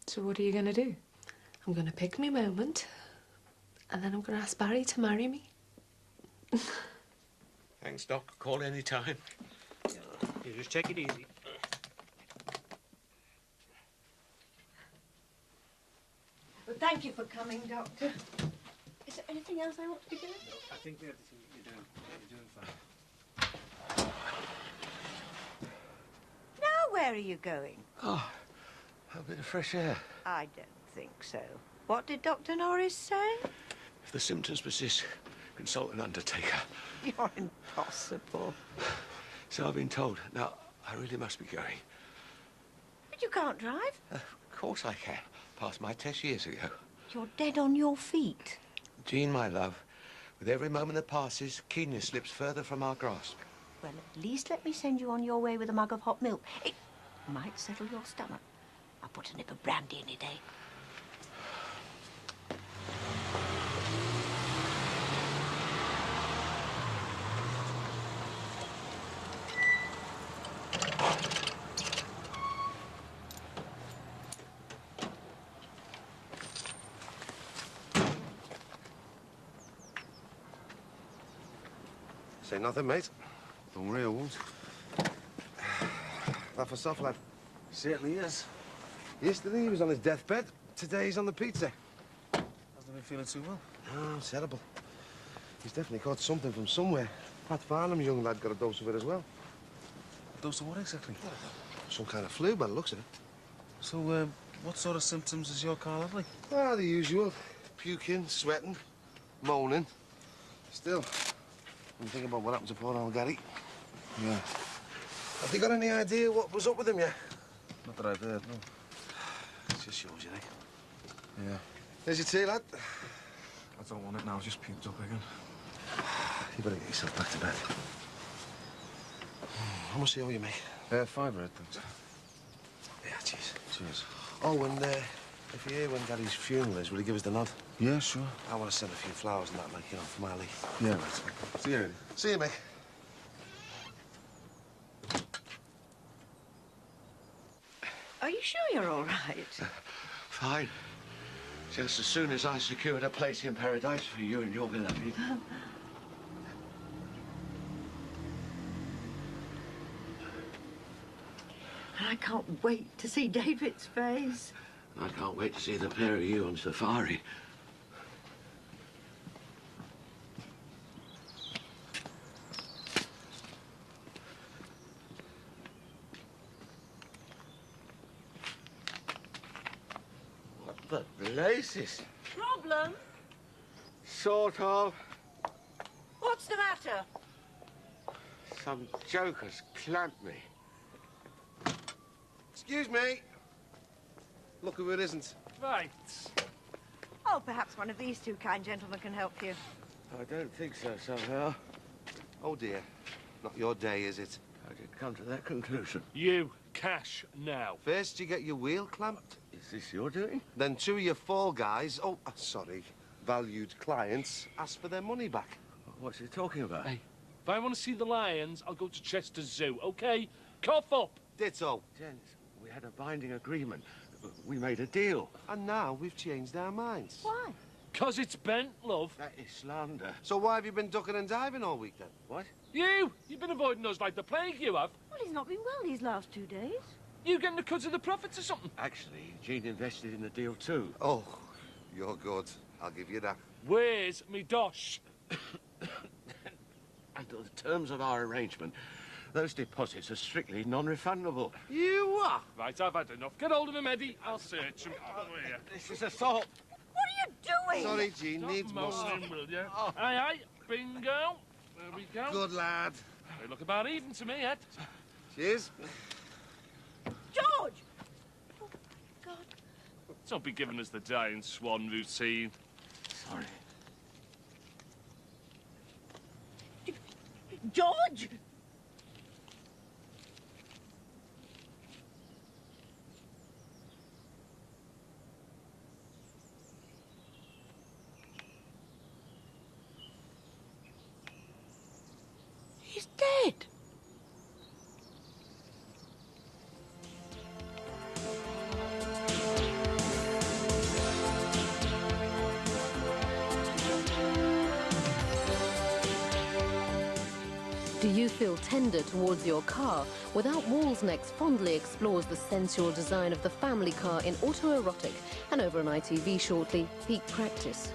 So what are you going to do? I'm going to pick me moment, and then I'm going to ask Barry to marry me. Thanks, Doc. Call any time. You just take it easy. Well, thank you for coming, Doctor. Is there anything else I ought to be doing? I think the other thing you're doing fine. Now, where are you going? Oh, a bit of fresh air. I don't think so. What did Dr. Norris say? If the symptoms persist, consult an undertaker. You're impossible. So I've been told. Now, I really must be going. But you can't drive. Of course I can. Passed my test years ago. You're dead on your feet. Jean, my love, with every moment that passes, keenness slips further from our grasp. Well, at least let me send you on your way with a mug of hot milk. It might settle your stomach. I'll put a nip of brandy in it, eh? Say nothing, mate. Don't worry, I won't. That for soft, lad. Certainly is. Yesterday he was on his deathbed. Today he's on the pizza. Hasn't been feeling too well. No, terrible. He's definitely caught something from somewhere. Pat Farnham's young lad got a dose of it as well. A dose of what exactly? Some kind of flu by the looks of it. So, what sort of symptoms is your car like? Ah, the usual. Puking, sweating, moaning. Still, when you think about what happened to poor old Gary. Yeah. Have you got any idea what was up with him yet? Not that I've heard, no. It just shows you, eh? Yeah. There's your tea, lad. I don't want it now. I've just puked up again. You better get yourself back to bed. How much do you owe you, mate? £5, thanks. Yeah, cheers. Cheers. Oh, and if you're here when Gary's funeral is, will you give us the nod? Yeah, sure. I want to send a few flowers and that, like, you know, for Marley. Yeah, right. See you, Eddie. See you, mate. Are you sure you're all right? Fine. Just as soon as I secured a place in paradise for you and your beloved. I can't wait to see David's face. I can't wait to see the pair of you on safari. What the blazes? Problem? Sort of. What's the matter? Some joker's clamped me. Excuse me. Look who it isn't. Right. Oh, perhaps one of these two kind gentlemen can help you. I don't think so, somehow. Oh, dear. Not your day, is it? How did you come to that conclusion? You, cash now. First, you get your wheel clamped. Is this your doing? Then two of your fall guys, sorry, valued clients, ask for their money back. What's he talking about? Hey, if I want to see the lions, I'll go to Chester Zoo, OK? Cough up. Ditto. Gents, we had a binding agreement. We made a deal. And now we've changed our minds. Why? 'Cause it's bent, love. That is slander. So why have you been ducking and diving all week, then? What? You've been avoiding us like the plague, you have. Well, he's not been well these last 2 days. You getting a cut of the profits or something? Actually, Jean invested in the deal too. Oh, you're good. I'll give you that. Where's me dosh? Under the terms of our arrangement, those deposits are strictly non-refundable. You are? Right, I've had enough. Get hold of him, Eddie. I'll search him. Here. This is assault. What are you doing? Sorry, Jean, Stop needs must. moaning, will you? Aye, aye. Bingo. There we go. Good lad. They look about even to me, Ed. Cheers. George! Oh, God. Don't be giving us the dying swan routine. Sorry. George! He's dead. Do you feel tender towards your car? Without Walls next fondly explores the sensual design of the family car in autoerotic, and over on ITV shortly, Peak Practice.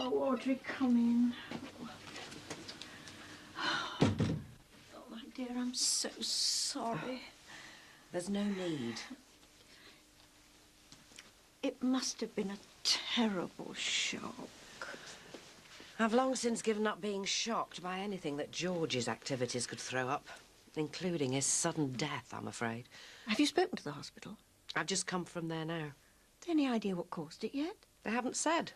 Oh, Audrey, come in. Oh, my dear, I'm so sorry. There's no need. It must have been a terrible shock. I've long since given up being shocked by anything that George's activities could throw up, including his sudden death, I'm afraid. Have you spoken to the hospital? I've just come from there now. Any idea what caused it yet? They haven't said.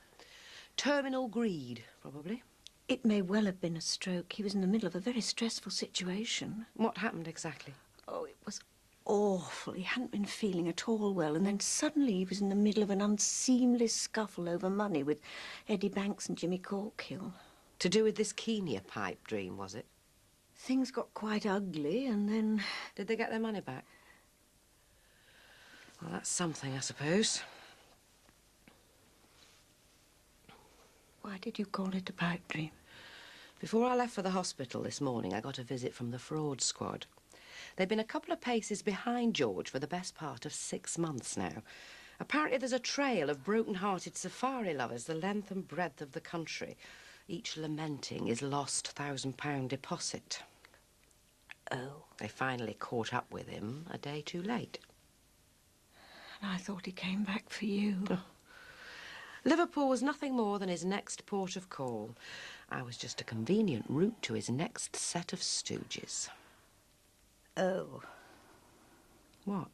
Terminal greed, probably. It may well have been a stroke. He was in the middle of a very stressful situation. What happened exactly? Oh, it was awful. He hadn't been feeling at all well, and then suddenly he was in the middle of an unseemly scuffle over money with Eddie Banks and Jimmy Corkhill. To do with this Kenya pipe dream, was it? Things got quite ugly, and then... Did they get their money back? Well, that's something, I suppose. Why did you call it a pipe dream? Before I left for the hospital this morning, I got a visit from the fraud squad. They've been a couple of paces behind George for the best part of 6 months now. Apparently there's a trail of broken-hearted safari lovers the length and breadth of the country, each lamenting his lost £1,000 deposit. Oh. They finally caught up with him a day too late. I thought he came back for you. Oh. Liverpool was nothing more than his next port of call. I was just a convenient route to his next set of stooges. Oh. What?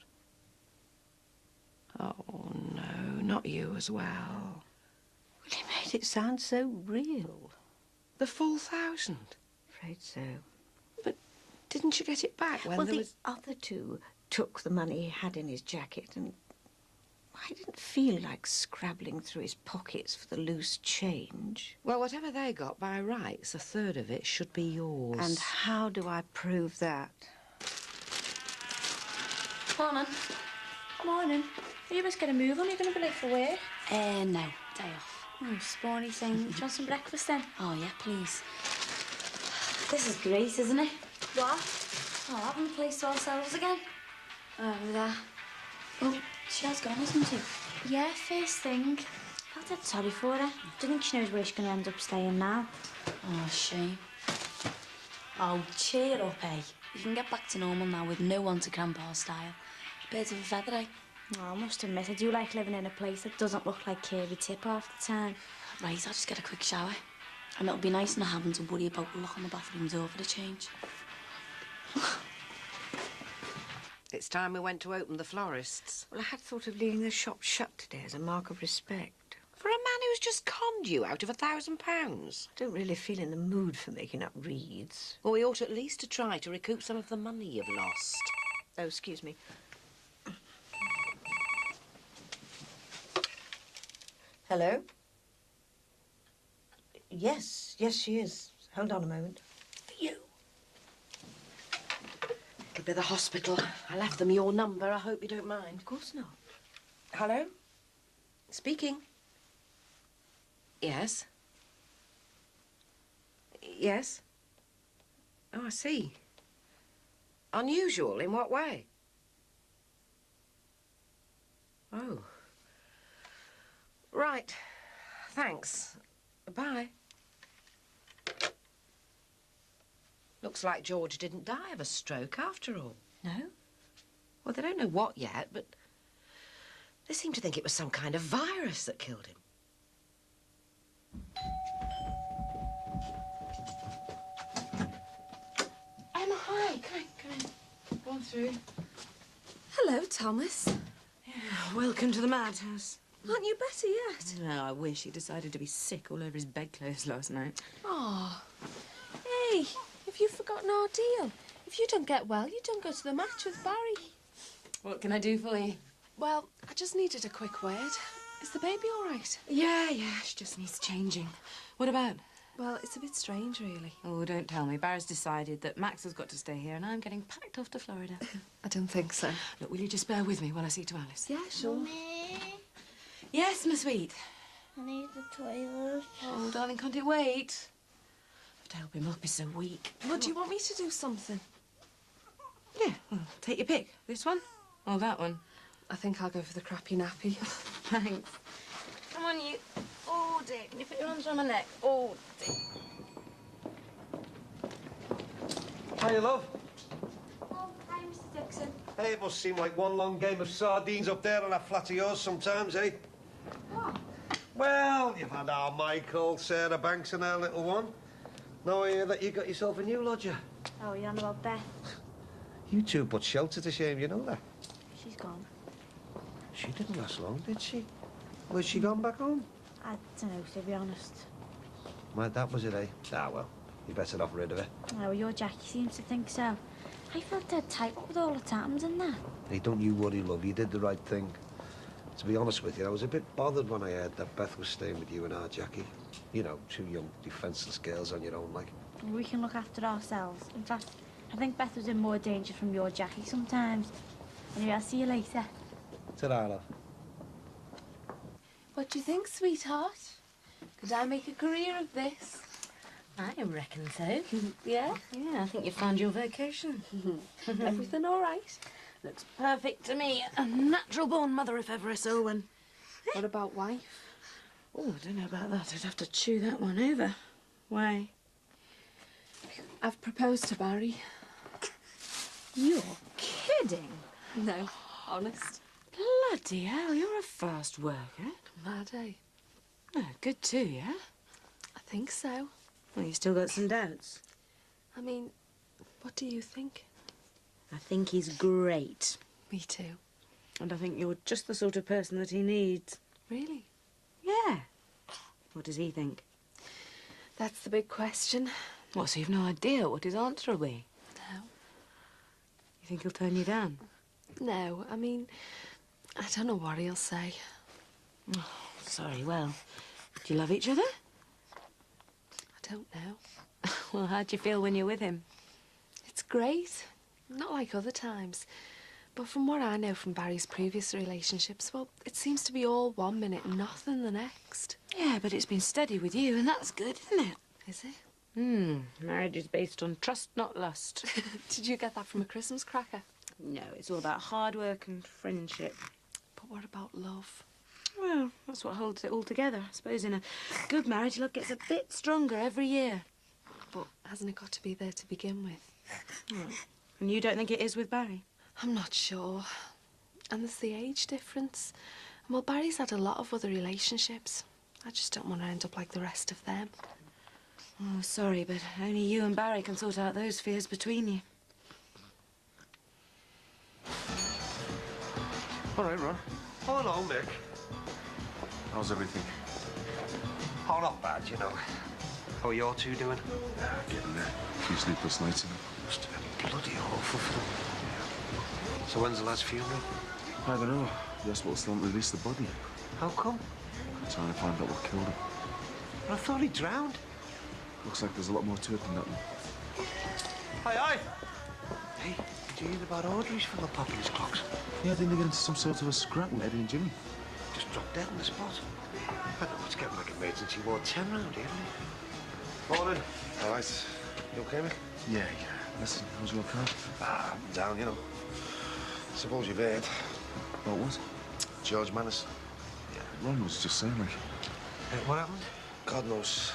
Oh, no, not you as well. Well, he made it sound so real. The full 1,000? Afraid so. But didn't you get it back when well, there the was... other two took the money he had in his jacket, and I didn't feel like scrabbling through his pockets for the loose change. Well, whatever they got, by rights, 1/3 of it should be yours. And how do I prove that? Morning. Morning. Are you must get a move on? Are you going to be late for work? No. Day off. Oh, sporty thing. Do you want some breakfast then? Oh, yeah, please. This is great, isn't it? What? Oh, having the place to ourselves again. Oh, there. Oh, she has gone, hasn't she? Yeah, first thing. I felt dead sorry for her. Do you think she knows where she's going to end up staying now? Oh, shame. Oh, cheer up, eh? You can get back to normal now with no one to cramp our style. Birds of a feather, eh? Oh, I must admit, I do like living in a place that doesn't look like Kirby Tip half the time. Right, I'll just get a quick shower. And it'll be nice not having to worry about locking the bathroom door for the change. It's time we went to open the florist's. Well, I had thought of leaving the shop shut today as a mark of respect. For a man who's just conned you out of £1,000. I don't really feel in the mood for making up reeds. Well, we ought at least to try to recoup some of the money you've lost. Oh, excuse me. Hello? Yes, she is. Hold on a moment. You? It'll be the hospital. I left them your number. I hope you don't mind. Of course not. Hello? Speaking. Yes? Yes? Oh, I see. Unusual? In what way? Oh. Right. Thanks. Bye. Looks like George didn't die of a stroke after all. No? Well, they don't know what yet, but they seem to think it was some kind of virus that killed him. Emma, hi. Come in. Go on through. Hello, Thomas. Yeah, welcome to the madhouse. Aren't you better yet? No, I wish he decided to be sick all over his bedclothes last night. Oh. Hey, have you forgotten our deal? If you don't get well, you don't go to the match with Barry. What can I do for you? Well, I just needed a quick word. Is the baby all right? Yeah, she just needs changing. What about? Well, it's a bit strange, really. Oh, don't tell me. Barry's decided that Max has got to stay here and I'm getting packed off to Florida. I don't think so. Look, will you just bear with me while I see to Alice? Yeah, sure. Mummy, Yes, my sweet. I need the toilet. Oh, darling, can't it wait? I have to help him up, he's so weak. Well, do you want me to do something? Yeah, well, take your pick. This one? Or that one? I think I'll go for the crappy nappy. Thanks. Come on, you. Oh, dear. Can you put your arms around my neck? Oh, dear. Hiya, love. Oh, hi, Mr. Dixon. Hey, it must seem like one long game of sardines up there on that flat of yours sometimes, eh? What? Well, you've had our Michael, Sarah Banks and our little one. Now I hear that you got yourself a new lodger. Oh, you're on about Beth. You two put shelter to shame, you know that? She's gone. She didn't last long, did she? Was she gone back home? I don't know, to be honest. Well, that was it, eh? Ah, well, you better not rid of her. Oh, your Jackie seems to think so. I felt dead tight up with all the times and that. Hey, don't you worry, love. You did the right thing. To be honest with you, I was a bit bothered when I heard that Beth was staying with you and our Jackie. You know, two young, defenceless girls on your own, like. We can look after ourselves. In fact, I think Beth was in more danger from your Jackie sometimes. Anyway, I'll see you later. Ta-ra, love. What do you think, sweetheart? Could I make a career of this? I reckon so. Yeah? Yeah, I think you found your vocation. Everything all right? Looks perfect to me. A natural-born mother, if ever I saw one. What about wife? Oh, I don't know about that. I'd have to chew that one over. Why? I've proposed to Barry. You're kidding. No, honest. Bloody hell, you're a fast worker. Mad, eh? Oh, good too, yeah? I think so. Well, you still got some doubts. I mean, what do you think? I think he's great. Me too. And I think you're just the sort of person that he needs. Really? Yeah. What does he think? That's the big question. What, so you've no idea what his answer will be? No. You think he'll turn you down? No, I mean, I don't know what he'll say. Oh, sorry, well, do you love each other? I don't know. Well, how do you feel when you're with him? It's great. Not like other times. But from what I know from Barry's previous relationships, well, it seems to be all 1 minute and nothing the next. Yeah, but it's been steady with you, and that's good, isn't it? Is it? Marriage is based on trust, not lust. Did you get that from a Christmas cracker? No, it's all about hard work and friendship. But what about love? Well, that's what holds it all together. I suppose in a good marriage, love gets a bit stronger every year. But hasn't it got to be there to begin with? Right. And you don't think it is with Barry? I'm not sure. And there's the age difference. And well, Barry's had a lot of other relationships. I just don't want to end up like the rest of them. Oh, sorry, but only you and Barry can sort out those fears between you. All right, Ron. Oh, hello, Mick. How's everything? Oh, not bad, you know. How are you two doing? Getting there. A few sleepless nights, Must have been bloody awful for them. So when's the last funeral? I don't know. The hospital still haven't released the body. How come? Trying to find out what killed him. I thought he drowned. Looks like there's a lot more to it than that. Aye, aye. Hey, did you hear about Audrey's from the populous clocks? Yeah, didn't they get into some sort of a scrap with Eddie and Jimmy? Just dropped dead on the spot. I don't know, it's getting like emergency ward 10 round here, isn't it? Morning. All right. You okay, Mick? Yeah. Listen, how's your car? Ah, up and down, you know. Suppose you've heard. What was? George Manners. Ron was just saying, like... What happened? God knows.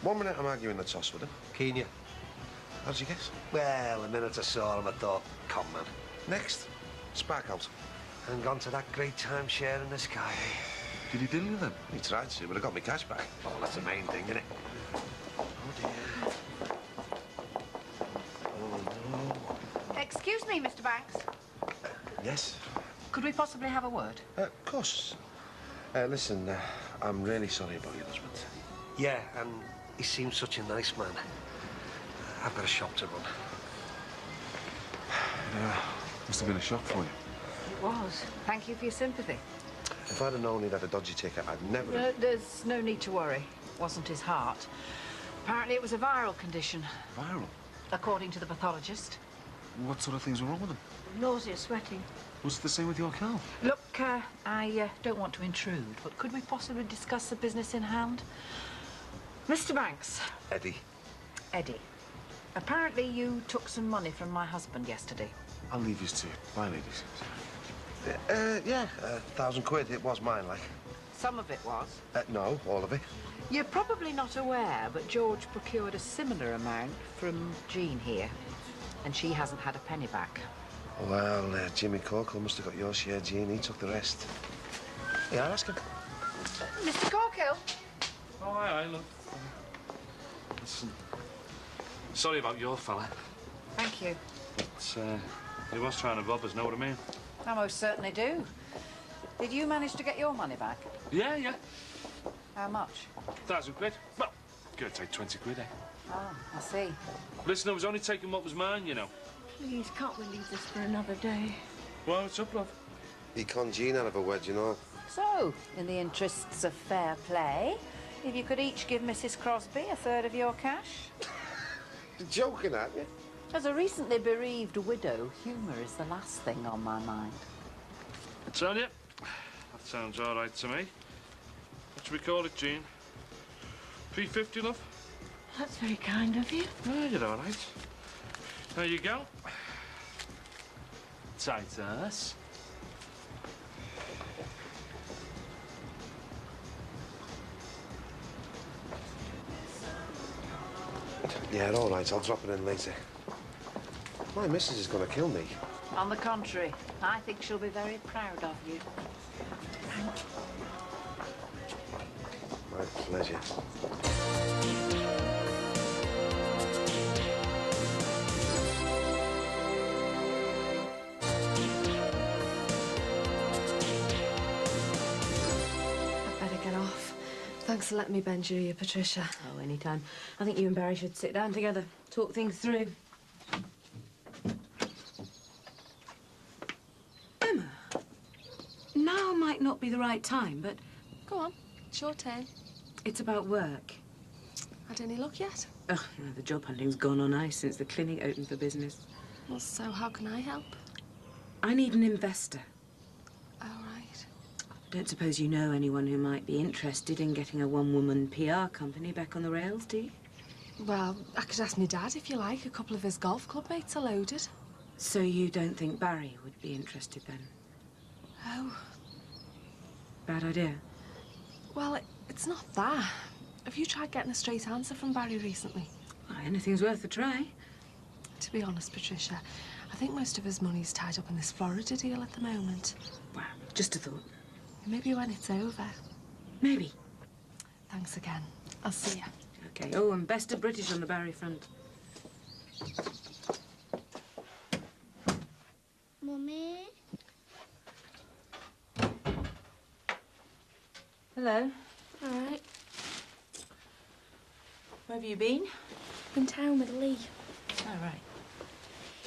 1 minute I'm arguing the toss with him. Keen you? How'd you guess? Well, the minute I saw him, I thought, come, man. Next, spark out. And gone to that great time share in the sky. Did he deal with them? He tried to, but I got my cash back. Oh, that's the main thing, isn't it? Oh, dear. Excuse me, Mr. Banks. Yes? Could we possibly have a word? Of course. Listen, I'm really sorry about your husband. Yeah, and he seems such a nice man. I've got a shop to run. Must have been a shock for you. It was. Thank you for your sympathy. If I'd have known he'd had a dodgy ticket, I'd never have... There's no need to worry. It wasn't his heart. Apparently it was a viral condition, Viral? according to the pathologist. What sort of things were wrong with him? Nausea, sweating. Was it the same with your cow? Look, I don't want to intrude, but could we possibly discuss the business in hand? Mr. Banks. Eddie. Eddie. Apparently you took some money from my husband yesterday. I'll leave you to it. Bye, ladies. Yeah, £1,000. It was mine, like. Some of it was. No, all of it. You're probably not aware, but George procured a similar amount from Jean here, and she hasn't had a penny back. Well, Jimmy Corkle must have got your share, Jean. He took the rest. Yeah, I'll ask him. Mr. Corkill? Oh, aye, look. Listen, sorry about your fella. Thank you. But, he was trying to rob us, know what I mean? I most certainly do. Did you manage to get your money back? Yeah. How much? £1,000. Well, gonna take 20 quid, eh? Oh, I see. Listen, I was only taking what was mine, you know. Please, can't we leave this for another day? Well, what's up, love? He conned Jean out of a wedge, you know. So, in the interests of fair play, if you could each give Mrs. Crosby a third of your cash. You're joking, aren't you? As a recently bereaved widow, humour is the last thing on my mind. I tell you, that sounds all right to me. What should we call it, Jean? 350, love? That's very kind of you. No, you're all right. There you go. Titus. Yeah, all right. I'll drop it in later. My missus is going to kill me. On the contrary, I think she'll be very proud of you. My pleasure. I'd better get off. Thanks for letting me bend your ear, Patricia. Oh, anytime. I think you and Barry should sit down together, talk things through. Emma, now might not be the right time, but... Go on, it's your turn. It's about work. Had any luck yet? Ugh, no, the job hunting's gone on ice since the clinic opened for business. Well, so how can I help? I need an investor. All right. Don't suppose you know anyone who might be interested in getting a one-woman PR company back on the rails, do you? Well, I could ask my dad if you like. A couple of his golf club mates are loaded. So you don't think Barry would be interested then? Oh. Bad idea. Well, it's not that. Have you tried getting a straight answer from Barry recently? Well, anything's worth a try. To be honest, Patricia, I think most of his money's tied up in this Florida deal at the moment. Wow, just a thought. Maybe when it's over. Maybe. Thanks again. I'll see you. Okay. Oh, and best of British on the Barry front. Mummy? Hello. All right. Where have you been? In town with Lee. All right.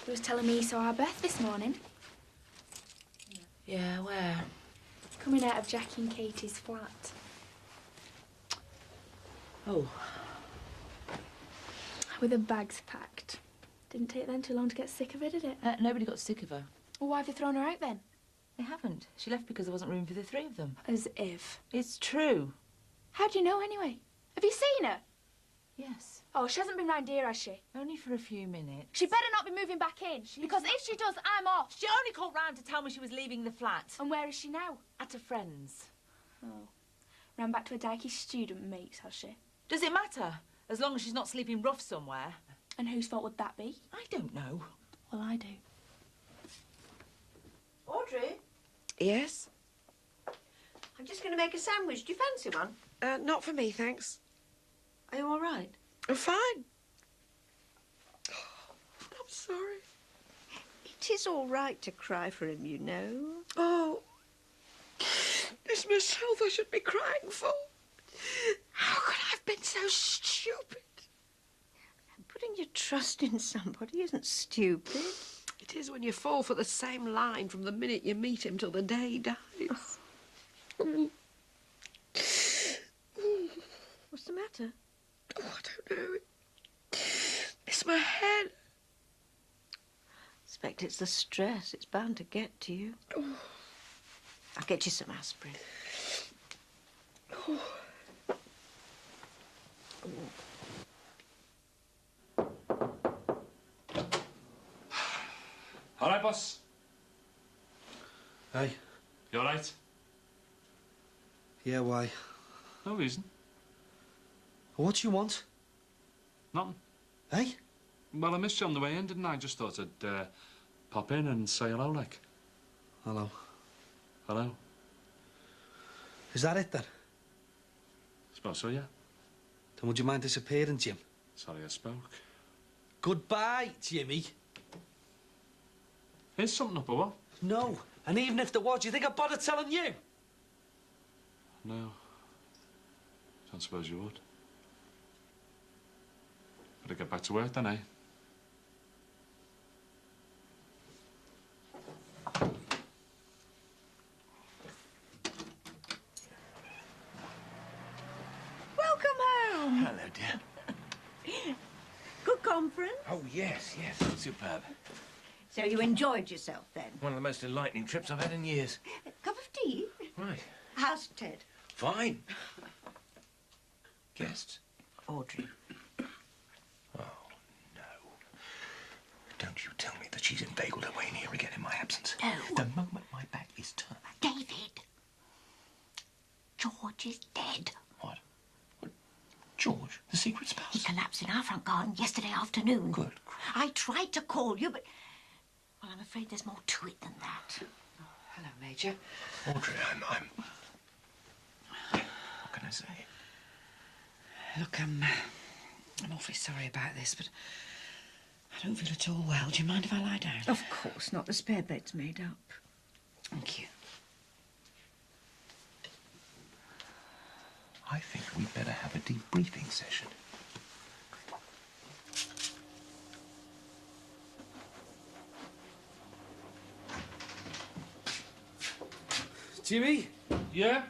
He was telling me he saw our Beth this morning. Yeah, where? Coming out of Jackie and Katie's flat. Oh. With her bags packed. Didn't take them too long to get sick of her, did it? Nobody got sick of her. Well, why have you thrown her out then? They haven't. She left because there wasn't room for the three of them. As if. It's true. How do you know anyway? Have you seen her? Yes. Oh, she hasn't been round here, has she? Only for a few minutes. She better not be moving back in. Because if she does, I'm off. She only called round to tell me she was leaving the flat. And where is she now? At a friend's. Oh. Ran back to her dykey student mates, has she? Does it matter? As long as she's not sleeping rough somewhere. And whose fault would that be? I don't know. Well, I do. Audrey? Yes? I'm just going to make a sandwich. Do you fancy one? Not for me, thanks. Are you all right? I'm fine. I'm sorry. It is all right to cry for him, you know. Oh, it's myself I should be crying for. How could I have been so stupid? Putting your trust in somebody isn't stupid. It is when you fall for the same line from the minute you meet him till the day he dies. What's the matter? Oh, I don't know. It's my head. I suspect it's the stress. It's bound to get to you. Oh. I'll get you some aspirin. Oh. All right, boss. Hey. You all right? Yeah, why? No reason. What you want? Nothing. Hey? Well, I missed you on the way in, didn't I? Just thought I'd pop in and say hello, like. Hello. Hello. Is that it, then? Suppose so, yeah. Then would you mind disappearing, Jim? Sorry I spoke. Goodbye, Jimmy. Is something up or what? No. And even if there was, do you think I'd bother telling you? No. Don't suppose you would. Better get back to work then, eh? Welcome home. Hello, dear. Good conference. Oh, yes, superb. So you enjoyed yourself then? One of the most enlightening trips I've had in years. A cup of tea? Right. How's Ted? Fine. Guests? Audrey. Oh, no. Don't you tell me that she's inveigled her way in here again in my absence. No. The moment my back is turned. David. George is dead. What? George, the secret spouse? He collapsed in our front garden yesterday afternoon. Good. I tried to call you, but... Well, I'm afraid afraid there's more to it than that. Oh, hello, Major. Audrey, I'm... What can I say? Look, I'm awfully sorry about this, but I don't feel at all well. Do you mind if I lie down? Of course not. The spare bed's made up. Thank you. I think we'd better have a debriefing session. Jimmy? Yeah?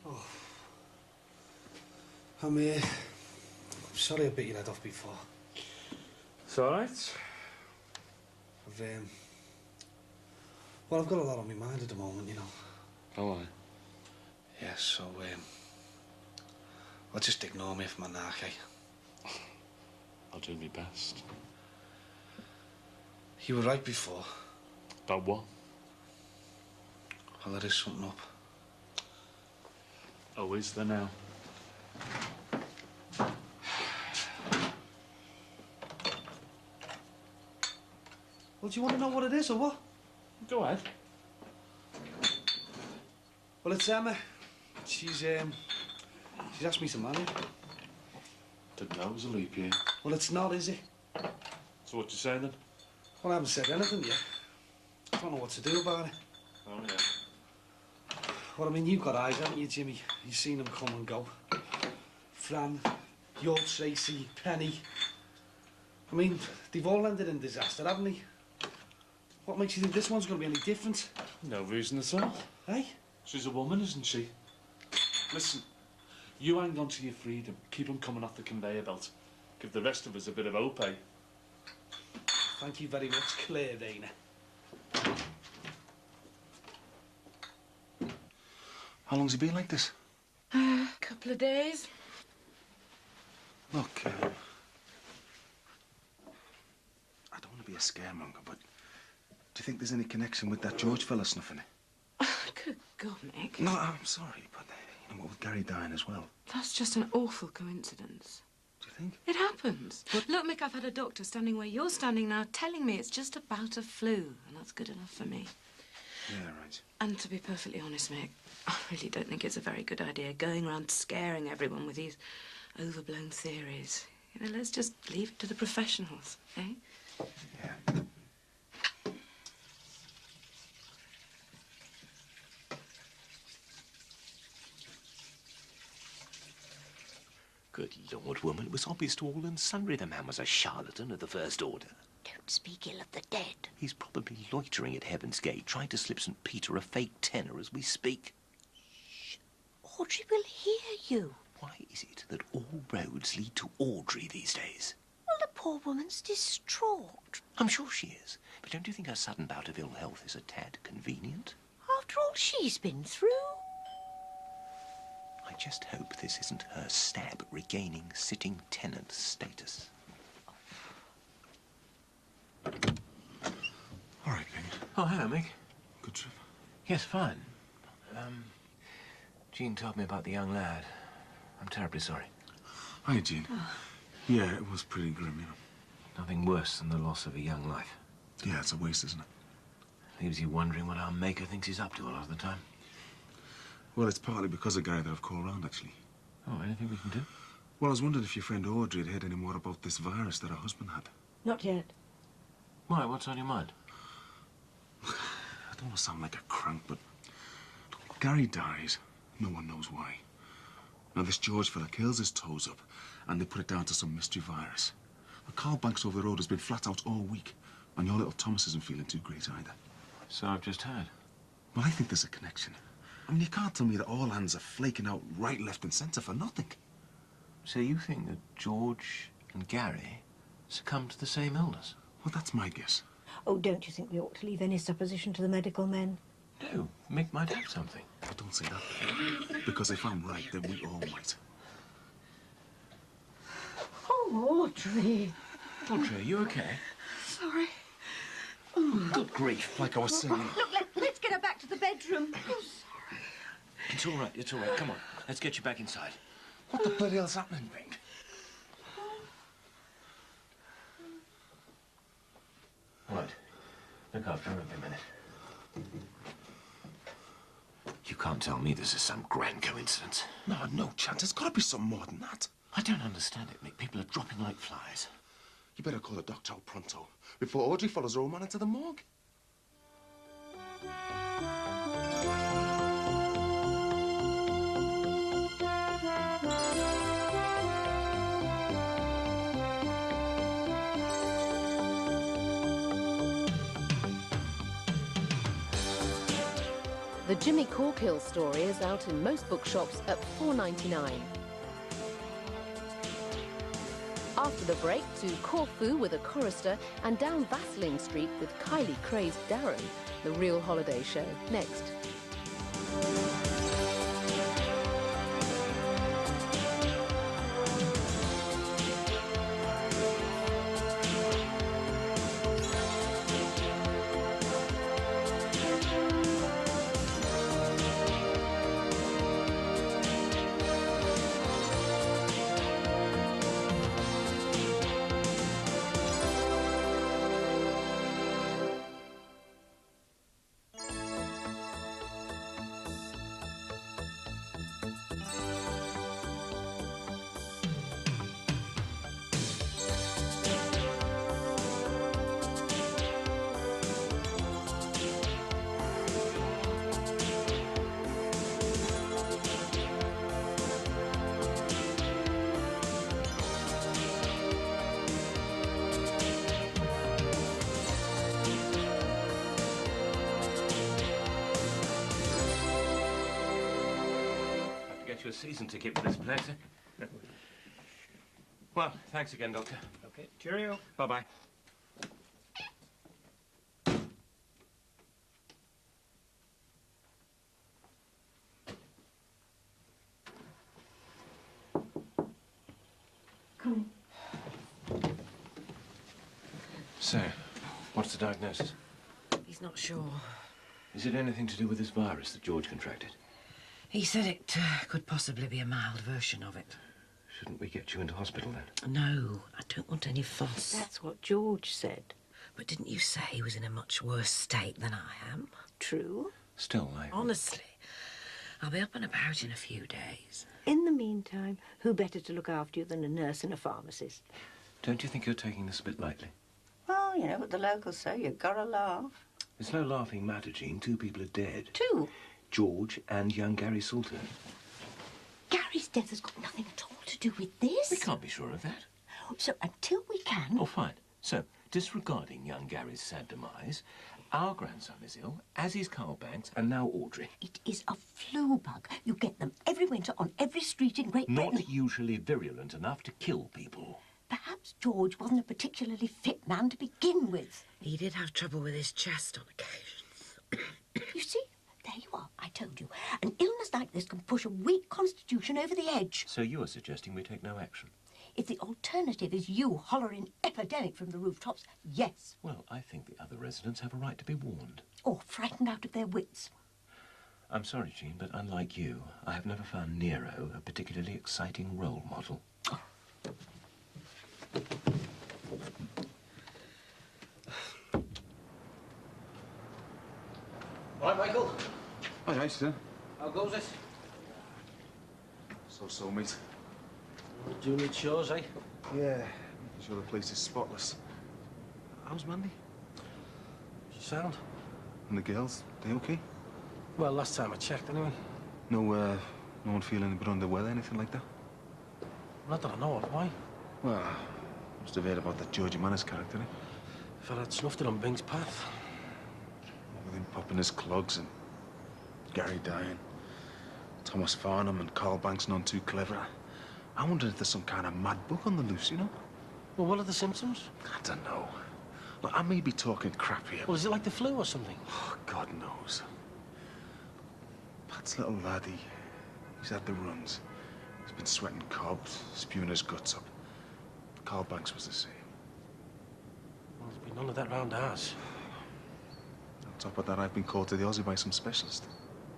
Oh. I'm sorry I bit your head off before. It's all right. Well, I've got a lot on my mind at the moment, you know. Oh, I. Yeah, so, well, just ignore me for my narc, eh? I'll do my best. You were right before. About what? Well, there is something up. Oh, is there now? Well, do you want to know what it is, or what? Go ahead. Well, it's Emma. She's asked me to marry her. Didn't know it was a leap year. Well, it's not, is it? So what you saying then? Well, I haven't said anything yet. I don't know what to do about it. Oh, yeah. Well, I mean, you've got eyes, haven't you, Jimmy? You've seen them come and go. Fran, your Tracy, Penny. I mean, they've all ended in disaster, haven't they? What makes you think this one's going to be any different? No reason at all. Eh? She's a woman, isn't she? Listen, you hang on to your freedom. Keep them coming off the conveyor belt. Give the rest of us a bit of hope, eh? Thank you very much, Claire Dana. How long's he been like this? Couple of days. Look, I don't want to be a scaremonger, but do you think there's any connection with that George fella snuffing it? Good God, Mick. No, I'm sorry, but you know what, with Gary dying as well. That's just an awful coincidence. Do you think? It happens. Look, Mick, I've had a doctor standing where you're standing now telling me it's just about a flu, and that's good enough for me. Yeah, right. And to be perfectly honest, Mick, I really don't think it's a very good idea going around scaring everyone with these overblown theories. You know, let's just leave it to the professionals, eh? Yeah. Good Lord, woman, it was obvious to all and sundry the man was a charlatan of the first order. Don't speak ill of the dead. He's probably loitering at Heaven's Gate, trying to slip St. Peter a fake tenner as we speak. Shh. Audrey will hear you. Why is it that all roads lead to Audrey these days? Well, the poor woman's distraught. I'm sure she is. But don't you think her sudden bout of ill health is a tad convenient? After all she's been through. I just hope this isn't her stab regaining sitting tenant status. All right, baby. Oh, hello, Mick. Good trip. Yes, fine. Jean told me about the young lad. I'm terribly sorry. Hi, Jean. Yeah, it was pretty grim, you know. Nothing worse than the loss of a young life. Yeah, it's a waste, isn't it? Leaves you wondering what our maker thinks he's up to a lot of the time. Well, it's partly because of a guy that I've called round, actually. Oh, anything we can do? Well, I was wondering if your friend Audrey had heard any more about this virus that her husband had. Not yet. Why? What's on your mind? I don't want to sound like a crank, but Gary dies. No one knows why. Now, this George fella curls his toes up, and they put it down to some mystery virus. The Carl Banks over the road has been flat out all week, and your little Thomas isn't feeling too great either. So I've just heard. Well, I think there's a connection. I mean, you can't tell me that all hands are flaking out right, left, and centre for nothing. So you think that George and Gary succumbed to the same illness? Well, that's my guess. Oh, don't you think we ought to leave any supposition to the medical men? No, Mick might have something. Oh, don't say that. Because if I'm right, then we all might. Oh, Audrey. Audrey, are you okay? Sorry. Good grief. Like I was saying. Look, let's get her back to the bedroom. Oh, sorry. It's all right, it's all right. Come on, let's get you back inside. What the bloody hell's happening, Pink? What? Look after her a minute. You can't tell me this is some grand coincidence. No, no chance. There's got to be something more than that. I don't understand it, Mick. People are dropping like flies. You better call the doctor out pronto before Audrey follows her old man into the morgue. The Jimmy Corkhill story is out in most bookshops at $4.99. After the break, to Corfu with a chorister and down Vaseline Street with Kylie crazed Darren. The Real Holiday Show, next. A season ticket for this place. Well, thanks again, Doctor. Okay, cheerio. Bye-bye. Come So, what's the diagnosis? He's not sure. Is it anything to do with this virus that George contracted? He said it could possibly be a mild version of it. Shouldn't we get you into hospital then? No, I don't want any fuss. That's what George said. But didn't you say he was in a much worse state than I am? True. Still, Honestly, I'll be up and about in a few days. In the meantime, who better to look after you than a nurse and a pharmacist? Don't you think you're taking this a bit lightly? Well, you know what the locals say, you gotta laugh. There's no laughing matter, Jean. 2 people are dead. 2? George and young Gary Salter. Gary's death has got nothing at all to do with this. We can't be sure of that. So until we can... Oh, fine. So, disregarding young Gary's sad demise, our grandson is ill, as is Carl Banks, and now Audrey. It is a flu bug. You get them every winter on every street in Great Britain. Not usually virulent enough to kill people. Perhaps George wasn't a particularly fit man to begin with. He did have trouble with his chest on occasions. You see? There you are, I told you. An illness like this can push a weak constitution over the edge. So you are suggesting we take no action? If the alternative is you hollering epidemic from the rooftops, yes. Well, I think the other residents have a right to be warned. Or frightened out of their wits. I'm sorry, Jean, but unlike you, I have never found Nero a particularly exciting role model. All right, Michael. All right, sir. How goes it? So, mate. Doing it chores, eh? Yeah. Making sure the place is spotless. How's Mandy? Sound? And the girls, they okay? Well, last time I checked, anyway. No one feeling a bit under the weather, anything like that? Not that I know of. Why? Well, must have heard about that Georgie Manners character, eh? If I had snuffed it on Bing's path. With him popping his clogs and Gary dying. Thomas Farnham and Carl Banks none too clever. I wonder if there's some kind of mad book on the loose, you know? Well, what are the symptoms? I don't know. Look, I may be talking crap here. Well, is it like the flu or something? Oh, God knows. Pat's little laddie, he's had the runs. He's been sweating cobs, spewing his guts up. Carl Banks was the same. Well, there's been none of that round ours. On top of that, I've been called to the Aussie by some specialist.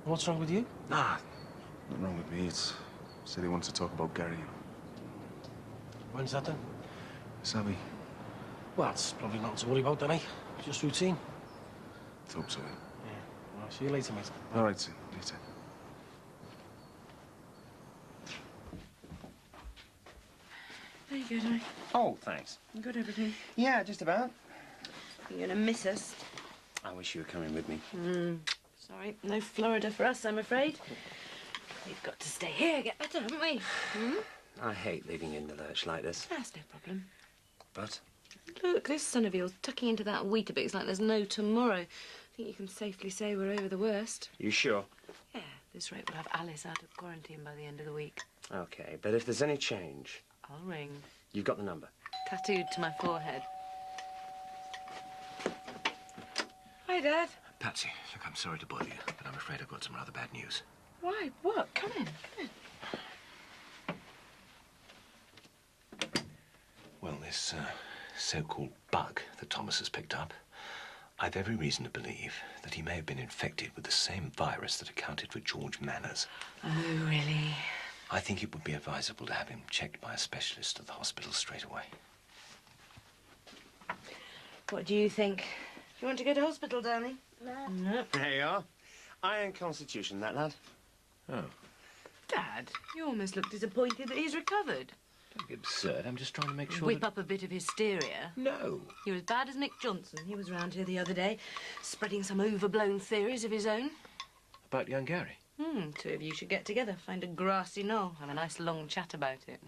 What's wrong with you? Nah, nothing wrong with me. It's... said he wants to talk about Gary. When's that then? Savvy. Well, it's probably nothing to worry about, then, eh? Just routine. Let's hope so. Yeah. Well, see you later, mate. All right, see you later. Are you good, Ray? Oh, thanks. You got everything? Yeah, just about. You're gonna miss us. I wish you were coming with me. Sorry, no Florida for us, I'm afraid. We've got to stay here, get better, haven't we? I hate leaving you in the lurch like this. That's no problem. But Look, this son of yours tucking into that Weetabix like there's no tomorrow. I think you can safely say we're over the worst. you sure? Yeah, this rate will have Alice out of quarantine by the end of the week. Okay, but if there's any change, I'll ring. you've got the number. Tattooed to my forehead. Hi, Dad. Patsy, look, I'm sorry to bother you, but I'm afraid I've got some rather bad news. Why? What? Come in, come in. Well, this so-called bug that Thomas has picked up, I've every reason to believe that he may have been infected with the same virus that accounted for George Manners. Oh, really? I think it would be advisable to have him checked by a specialist at the hospital straight away. What do you think? Do you want to go to hospital, darling? No. There you are. Iron constitution, that lad. Oh. Dad, you almost look disappointed that he's recovered. Don't be absurd. I'm just trying to make sure Whip that... up a bit of hysteria. No. You're as bad as Nick Johnson. He was round here the other day, spreading some overblown theories of his own. About young Gary? Two of you should get together, find a grassy knoll, have a nice long chat about it.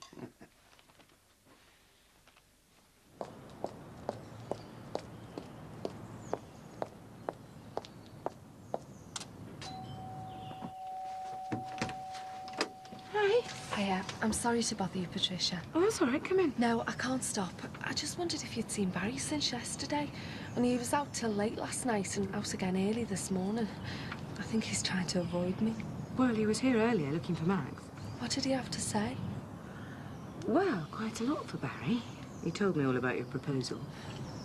Hi. Hiya. I'm sorry to bother you, Patricia. Oh, that's all right. Come in. No, I can't stop. I just wondered if you'd seen Barry since yesterday. And he was out till late last night and out again early this morning. I think he's trying to avoid me. Well, he was here earlier looking for Max. What did he have to say? Well, quite a lot for Barry. He told me all about your proposal.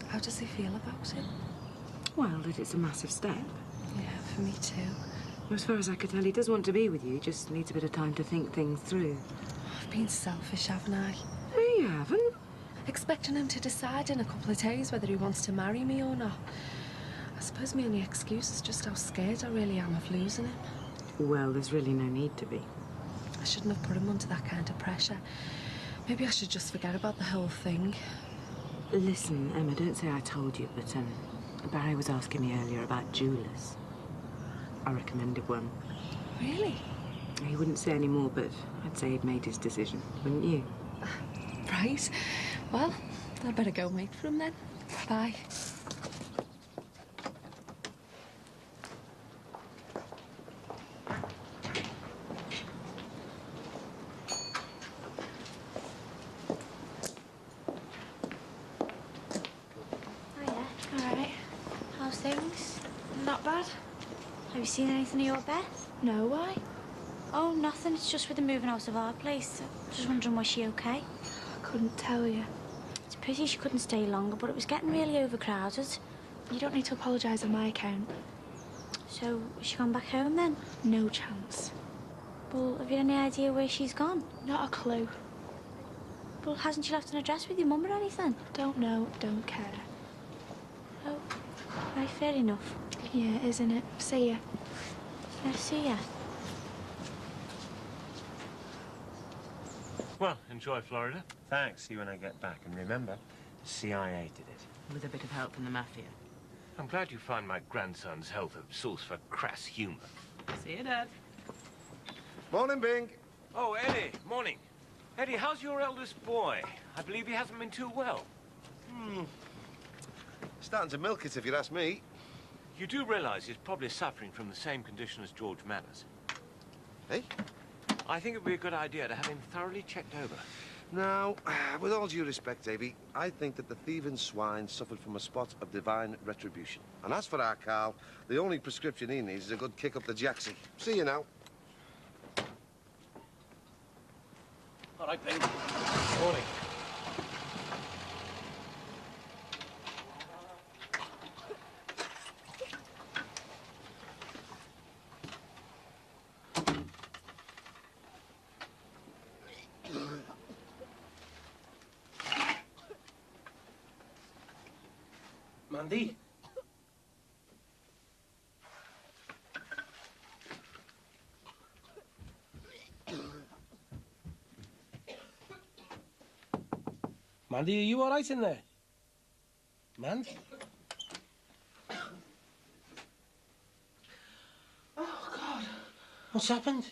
How does he feel about it? Well, that it's a massive step. Yeah, for me too. As far as I could tell, he does want to be with you. He just needs a bit of time to think things through. I've been selfish, haven't I? No, you haven't. Expecting him to decide in a couple of days whether he wants to marry me or not. I suppose my only excuse is just how scared I really am of losing him. Well, there's really no need to be. I shouldn't have put him under that kind of pressure. Maybe I should just forget about the whole thing. Listen, Emma, don't say I told you, but Barry was asking me earlier about jewellers. I recommended one. Really? He wouldn't say any more, but I'd say he'd made his decision, wouldn't you? Right. Well, I'd better go wait for him then. Bye. How's things? Not bad. Have you seen anything of your Beth? No, why? Oh, nothing. It's just with the moving out of our place. Just wondering, was she okay? I couldn't tell you. It's a pity she couldn't stay longer, but it was getting really overcrowded. You don't need to apologise on my account. So, has she gone back home then? No chance. Well, have you any idea where she's gone? Not a clue. Well, hasn't she left an address with your mum or anything? Don't know, don't care. Oh, right, fair enough. Yeah, isn't it? See ya. Yeah, see ya. Well, enjoy Florida. Thanks. See you when I get back. And remember, the CIA did it. With a bit of help from the mafia. I'm glad you find my grandson's health a source for crass humour. See you, Dad. Morning, Bing. Oh, Eddie, morning. Eddie, how's your eldest boy? I believe he hasn't been too well. Starting to milk it, if you ask me. You do realise he's probably suffering from the same condition as George Manners. Eh? I think it would be a good idea to have him thoroughly checked over. Now, with all due respect, Davy, I think that the thieving swine suffered from a spot of divine retribution. And as for our Carl, the only prescription he needs is a good kick up the jacksie. See you now. All right, Ben. Morning. Mandy? Mandy, are you all right in there? Mand? Oh, God. What's happened?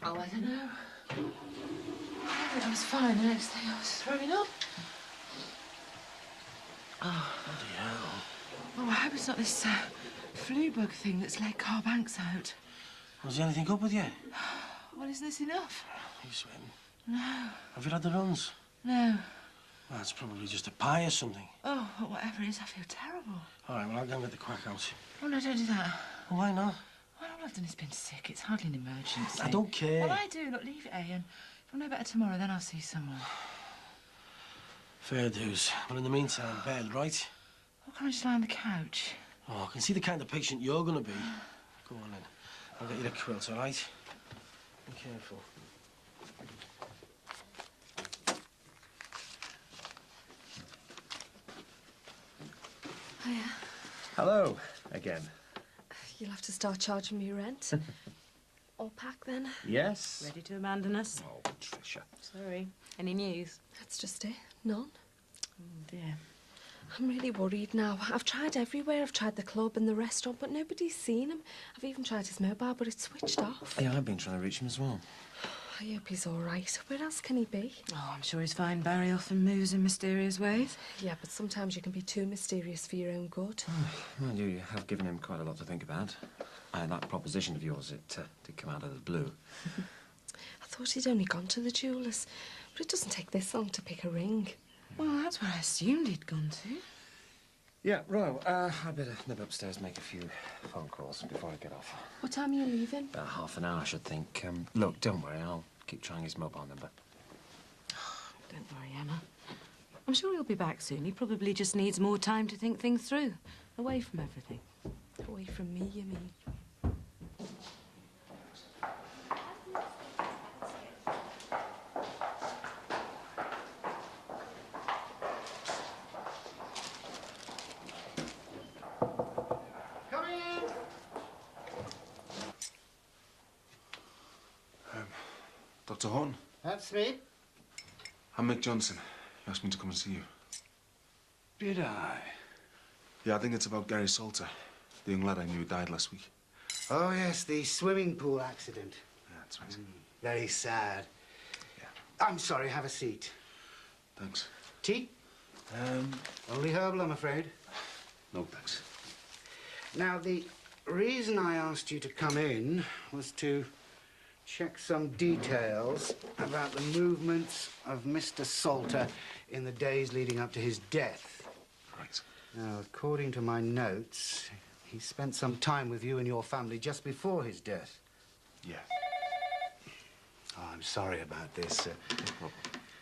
Oh, I don't know. I was fine the next day. I was throwing up. Oh. Bloody hell. Oh, I hope it's not this flu bug thing that's let Carl Banks out. Was there anything up with you? Well, isn't this enough? Are you sweating? No. Have you had the runs? No. Well, it's probably just a pie or something. Oh, well, whatever it is, I feel terrible. All right, well, I'll go and get the quack out. Oh, no, don't do that. Well, why not? Well, all I've done is been sick. It's hardly an emergency. I don't care. Well, I do. Look, leave it, Ian. If I'm no better tomorrow, then I'll see someone. Fair dues. But in the meantime, bed, right? Well, can't I just lie on the couch? Oh, I can see the kind of patient you're going to be. Go on, then. I'll get you the quilt, all right? Be careful. Hiya. Hello, again. You'll have to start charging me rent. All packed then? Yes. Ready to abandon us? Oh, Tricia. Sorry. Any news? That's just it. None. Oh, dear. I'm really worried now. I've tried everywhere. I've tried the club and the restaurant, but nobody's seen him. I've even tried his mobile, but it's switched off. Yeah, I've been trying to reach him as well. I hope he's all right. Where else can he be? Oh, I'm sure he's fine. Barry often moves in mysterious ways. Yeah, but sometimes you can be too mysterious for your own good. Well, you have given him quite a lot to think about. And that proposition of yours, it did come out of the blue. I thought he'd only gone to the jeweller's, but it doesn't take this long to pick a ring. Well, that's where I assumed he'd gone to. Yeah, right. I'd better nip upstairs and make a few phone calls before I get off. What time are you leaving? About half an hour, I should think. Look, don't worry. I'll keep trying his mobile number. Don't worry, Emma. I'm sure he'll be back soon. He probably just needs more time to think things through. Away from everything. Away from me, you mean? Dr. Horton? That's me. I'm Mick Johnson. You asked me to come and see you. Did I? Yeah, I think it's about Gary Salter, the young lad I knew who died last week. Oh, yes, the swimming pool accident. Yeah, that's right. Very sad. Yeah. I'm sorry, have a seat. Thanks. Tea? Only herbal, I'm afraid. No, thanks. Now, the reason I asked you to come in was to check some details about the movements of Mr. Salter in the days leading up to his death. Right. Now, according to my notes, he spent some time with you and your family just before his death. Yeah. Oh, I'm sorry about this.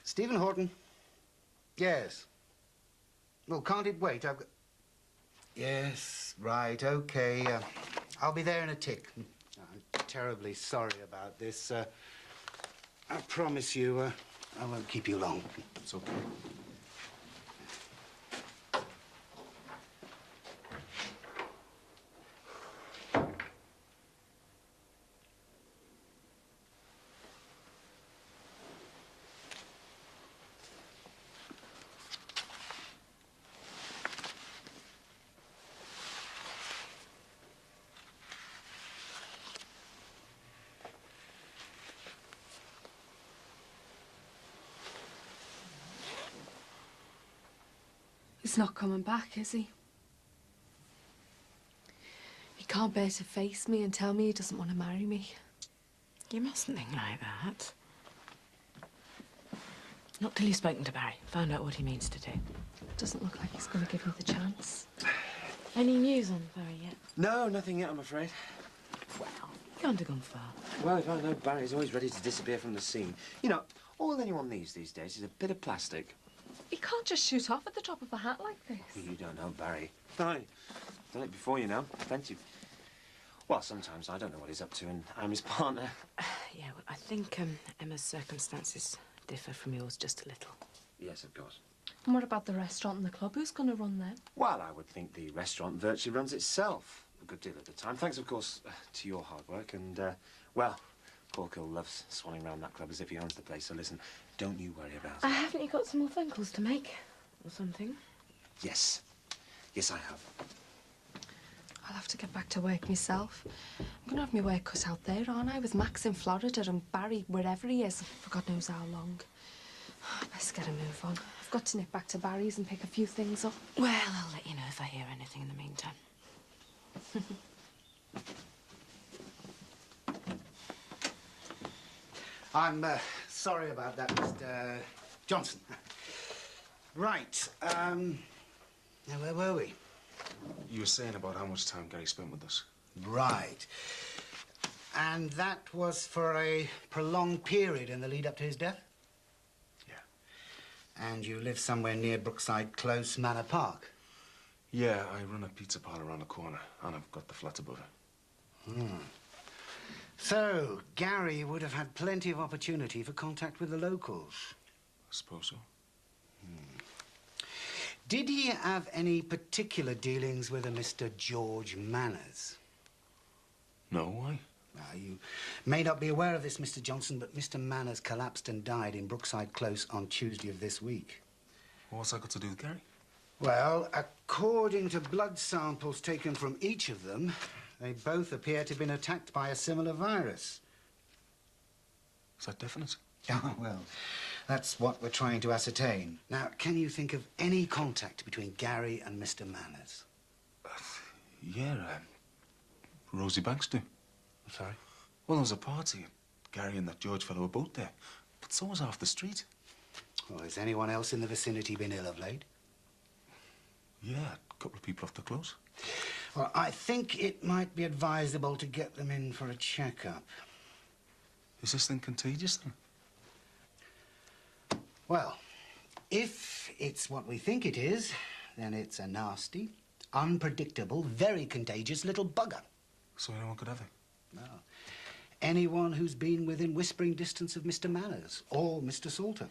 Stephen Horton? Yes. Well, can't it wait? I've got... Yes, right, okay. I'll be there in a tick. I'm terribly sorry about this. I promise you, I won't keep you long. It's okay. He's not coming back, is he? He can't bear to face me and tell me he doesn't want to marry me. You mustn't think like that. Not till you've spoken to Barry. Found out what he means to do. Doesn't look like he's going to give me the chance. Any news on Barry yet? No, nothing yet, I'm afraid. Well, he can't have gone far. Well, if I know, Barry's always ready to disappear from the scene. You know, all anyone needs these days is a bit of plastic. He can't just shoot off at the drop of a hat like this. You don't know Barry. I've done it before, you know. Plenty. Well, sometimes I don't know what he's up to, and I'm his partner. Yeah, well, I think Emma's circumstances differ from yours just a little. Yes, of course. And what about the restaurant and the club? Who's going to run them? Well, I would think the restaurant virtually runs itself a good deal of the time. Thanks, of course, to your hard work. And, well, Corkill loves swanning around that club as if he owns the place. So listen, Don't you worry about it. Haven't you got some more phone calls to make? Or something? Yes. Yes, I have. I'll have to get back to work myself. I'm going to have my work cut out there, aren't I? With Max in Florida and Barry wherever he is for God knows how long. Best get a move on. I've got to nip back to Barry's and pick a few things up. Well, I'll let you know if I hear anything in the meantime. I'm sorry about that, Mr. Johnson. Right, now where were we? You were saying about how much time Gary spent with us. Right. And that was for a prolonged period in the lead up to his death? Yeah. And you live somewhere near Brookside Close Manor Park? Yeah, I run a pizza parlour around the corner, and I've got the flat above it. Hmm. So, Gary would have had plenty of opportunity for contact with the locals. I suppose so. Did he have any particular dealings with a Mr. George Manners? No, why? You may not be aware of this, Mr. Johnson, but Mr. Manners collapsed and died in Brookside Close on Tuesday of this week. What's that got to do with Gary? Well, according to blood samples taken from each of them, they both appear to have been attacked by a similar virus. Is that definite? Oh, well, that's what we're trying to ascertain. Now, can you think of any contact between Gary and Mr. Manners? Yeah, Rosie Banks do. I'm sorry? Well, there was a party. Gary and that George fellow were both there. But so was half the street. Well, has anyone else in the vicinity been ill of late? Yeah, a couple of people off the close. Well, I think it might be advisable to get them in for a checkup. Is this thing contagious, then? Well, if it's what we think it is, then it's a nasty, unpredictable, very contagious little bugger. So anyone could have it? No. Anyone who's been within whispering distance of Mr. Manners or Mr. Salter.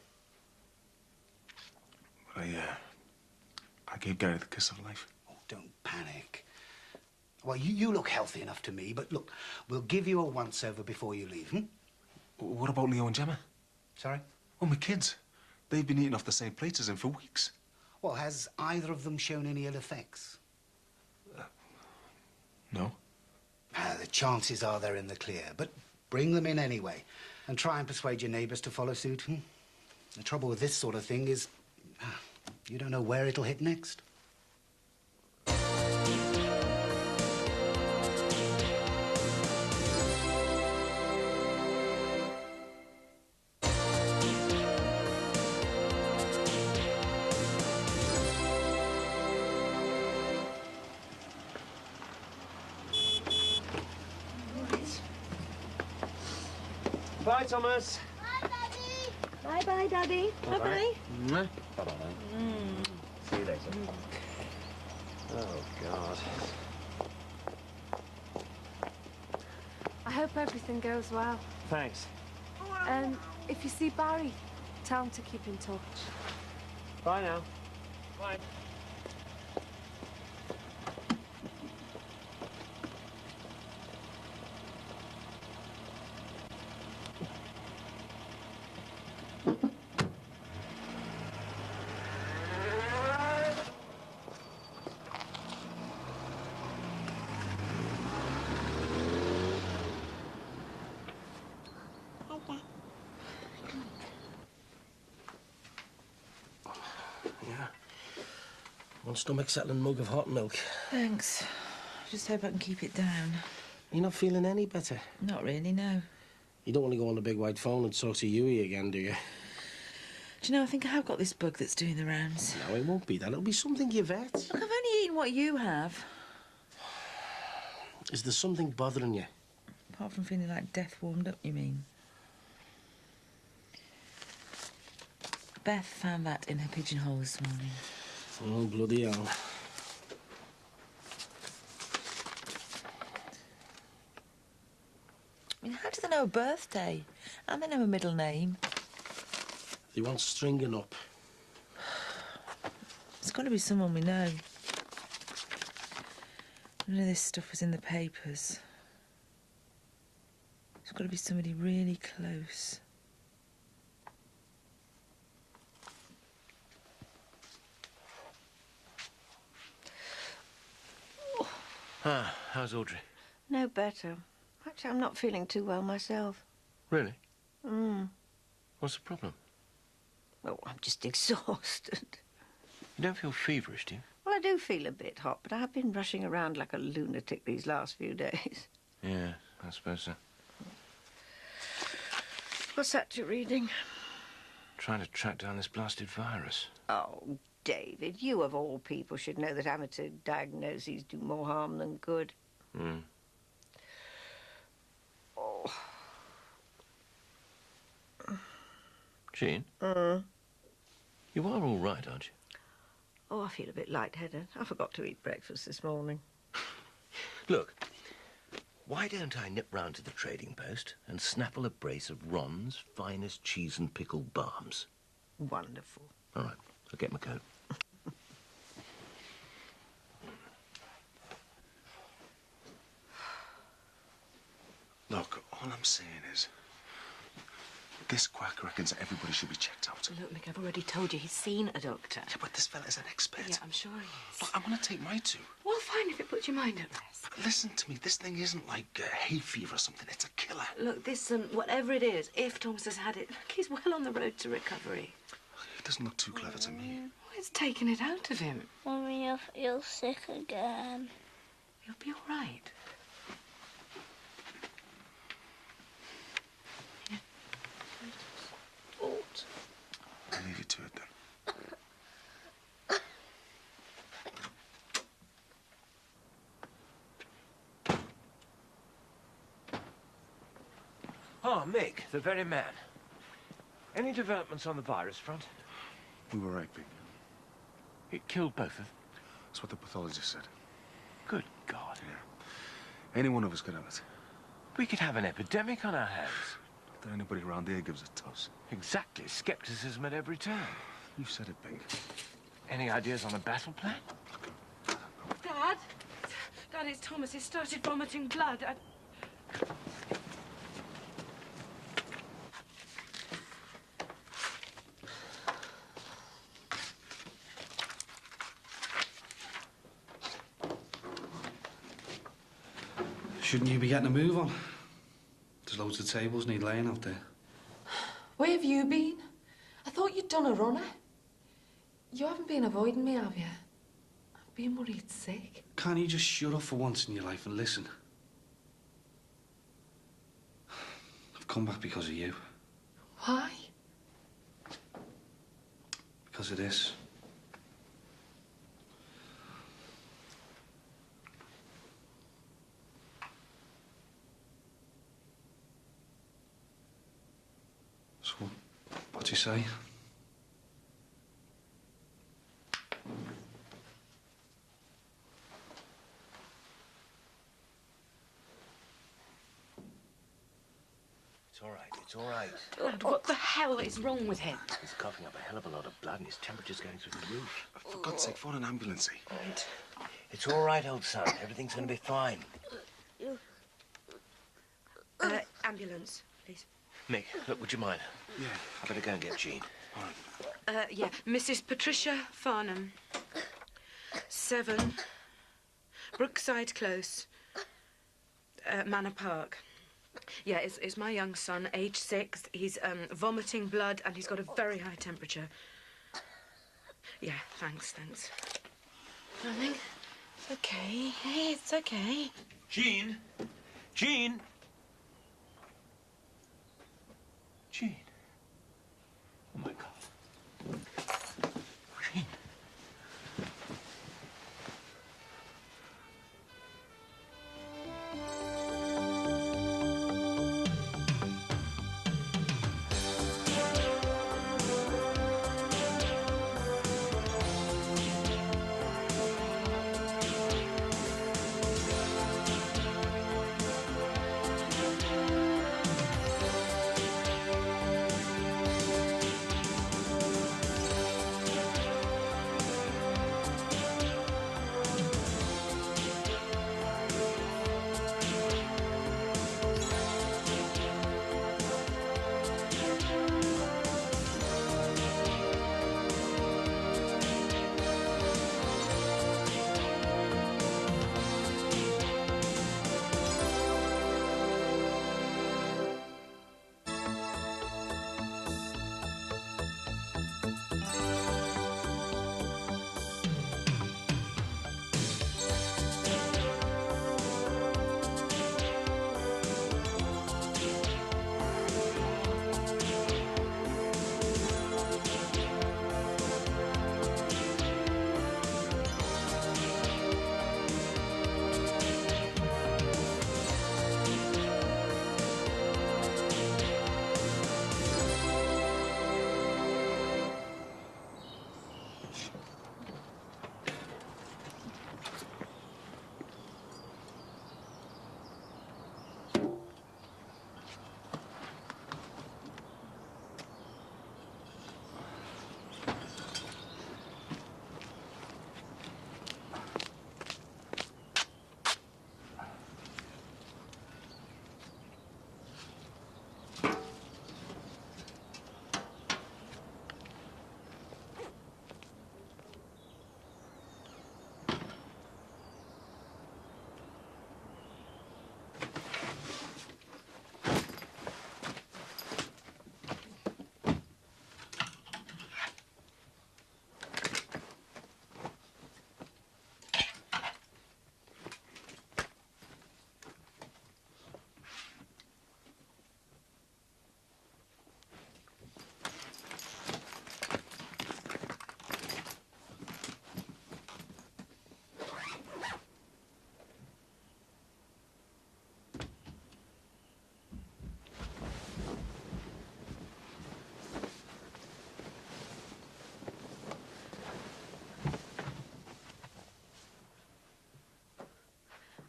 I gave Gary the kiss of life. Oh, don't panic. Well, you look healthy enough to me, but look, we'll give you a once-over before you leave, What about Leo and Gemma? Sorry? Oh, my kids. They've been eating off the same plates as him for weeks. Well, has either of them shown any ill effects? No. The chances are they're in the clear, but bring them in anyway and try and persuade your neighbours to follow suit. The trouble with this sort of thing is you don't know where it'll hit next. Bye, Thomas. Bye-bye, Daddy. Bye-bye. Bye-bye. See you later. Oh, God. I hope everything goes well. Thanks. If you see Barry, tell him to keep in touch. Bye now. Bye. One stomach-settling mug of hot milk. Thanks. Just hope I can keep it down. You're not feeling any better? Not really, no. You don't want to go on the big white phone and talk to Huey again, do you? Do you know, I think I have got this bug that's doing the rounds. No, it won't be that. It'll be something you've ate. Look, I've only eaten what you have. Is there something bothering you? Apart from feeling like death warmed up, you mean? Beth found that in her pigeonhole this morning. Oh, bloody hell. I mean, how do they know a birthday? And they know a middle name. They want stringing up. It's got to be someone we know. None of this stuff was in the papers. It's got to be somebody really close. Ah, how's Audrey? No better. Actually, I'm not feeling too well myself. Really? Mm. What's the problem? Well, I'm just exhausted. You don't feel feverish, do you? Well, I do feel a bit hot, but I've been rushing around like a lunatic these last few days. Yeah, I suppose so. What's that you're reading? Trying to track down this blasted virus. Oh, David, you of all people should know that amateur diagnoses do more harm than good. Hmm. Oh. Jean? You are all right, aren't you? Oh, I feel a bit lightheaded. I forgot to eat breakfast this morning. Look, why don't I nip round to the trading post and snaffle a brace of Ron's finest cheese and pickle balms? Wonderful. All right, I'll get my coat. Look, all I'm saying is, this quack reckons that everybody should be checked out. Look, Mick, I've already told you he's seen a doctor. Yeah, but this fella's an expert. Yeah, I'm sure he is. Look, I want to take my two. Well, fine, if it puts your mind at rest. But listen to me, this thing isn't like hay fever or something. It's a killer. Look, this, whatever it is, if Thomas has had it, look, he's well on the road to recovery. He doesn't look too clever to me. Well, it's taken it out of him. Mummy, I feel sick again. He'll be all right. I'll leave you to it then. Oh, Mick, the very man. Any developments on the virus front? We were right, Big. It killed both of them? That's what the pathologist said. Good God. Yeah. Any one of us could have it. We could have an epidemic on our hands. Not that anybody around here gives a toss. Exactly. Skepticism at every turn. You've said it, Big. Any ideas on a battle plan? Dad? Dad, it's Thomas. He started vomiting blood. Shouldn't you be getting a move on? There's loads of tables need laying out there. Where have you been? I thought you'd done a runner. You haven't been avoiding me, have you? I've been worried sick. Can't you just shut up for once in your life and listen? I've come back because of you. Why? Because of this. So, what do you say? It's all right, it's all right. Dad, what the hell is wrong with him? He's coughing up a hell of a lot of blood and his temperature's going through the roof. For God's sake, phone an ambulance. Right. It's all right, old son. Everything's going to be fine. Ambulance, please. Mick, look, would you mind? Yeah. I better go and get Jean. All right. Yeah, Mrs. Patricia Farnham. 7, Brookside Close, Manor Park. Yeah, it's my young son, age 6. He's vomiting blood and he's got a very high temperature. Yeah, thanks. Darling, it's okay. Hey, it's okay. Jean! Jean! Jean. Oh, my God. Jean.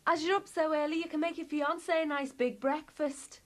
As you're up so early, you can make your fiancé a nice big breakfast.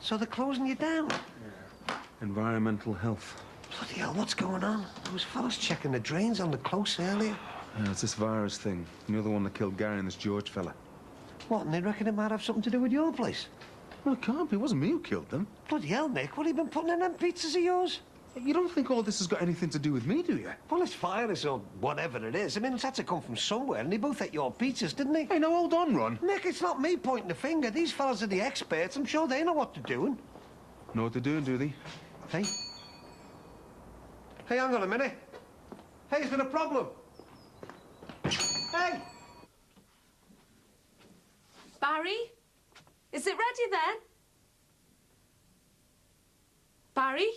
So they're closing you down? Environmental health. Bloody hell, what's going on? There was fellas checking the drains on the close earlier. Yeah, it's this virus thing. The other one that killed Gary and this George fella. What, and they reckon it might have something to do with your place? Well, it can't be. It wasn't me who killed them. Bloody hell, Nick, what have you been putting in them pizzas of yours? You don't think all this has got anything to do with me, do you? Well, it's virus or whatever it is. I mean, it's had to come from somewhere, and they both ate your pizzas, didn't they? Hey, now, hold on, Ron. Nick, it's not me pointing the finger. These fellas are the experts. I'm sure they know what they're doing. Know what they're doing, do they? Hey? Hey, hang on a minute. Hey, is there a problem? Hey! Barry? Is it ready then? Barry?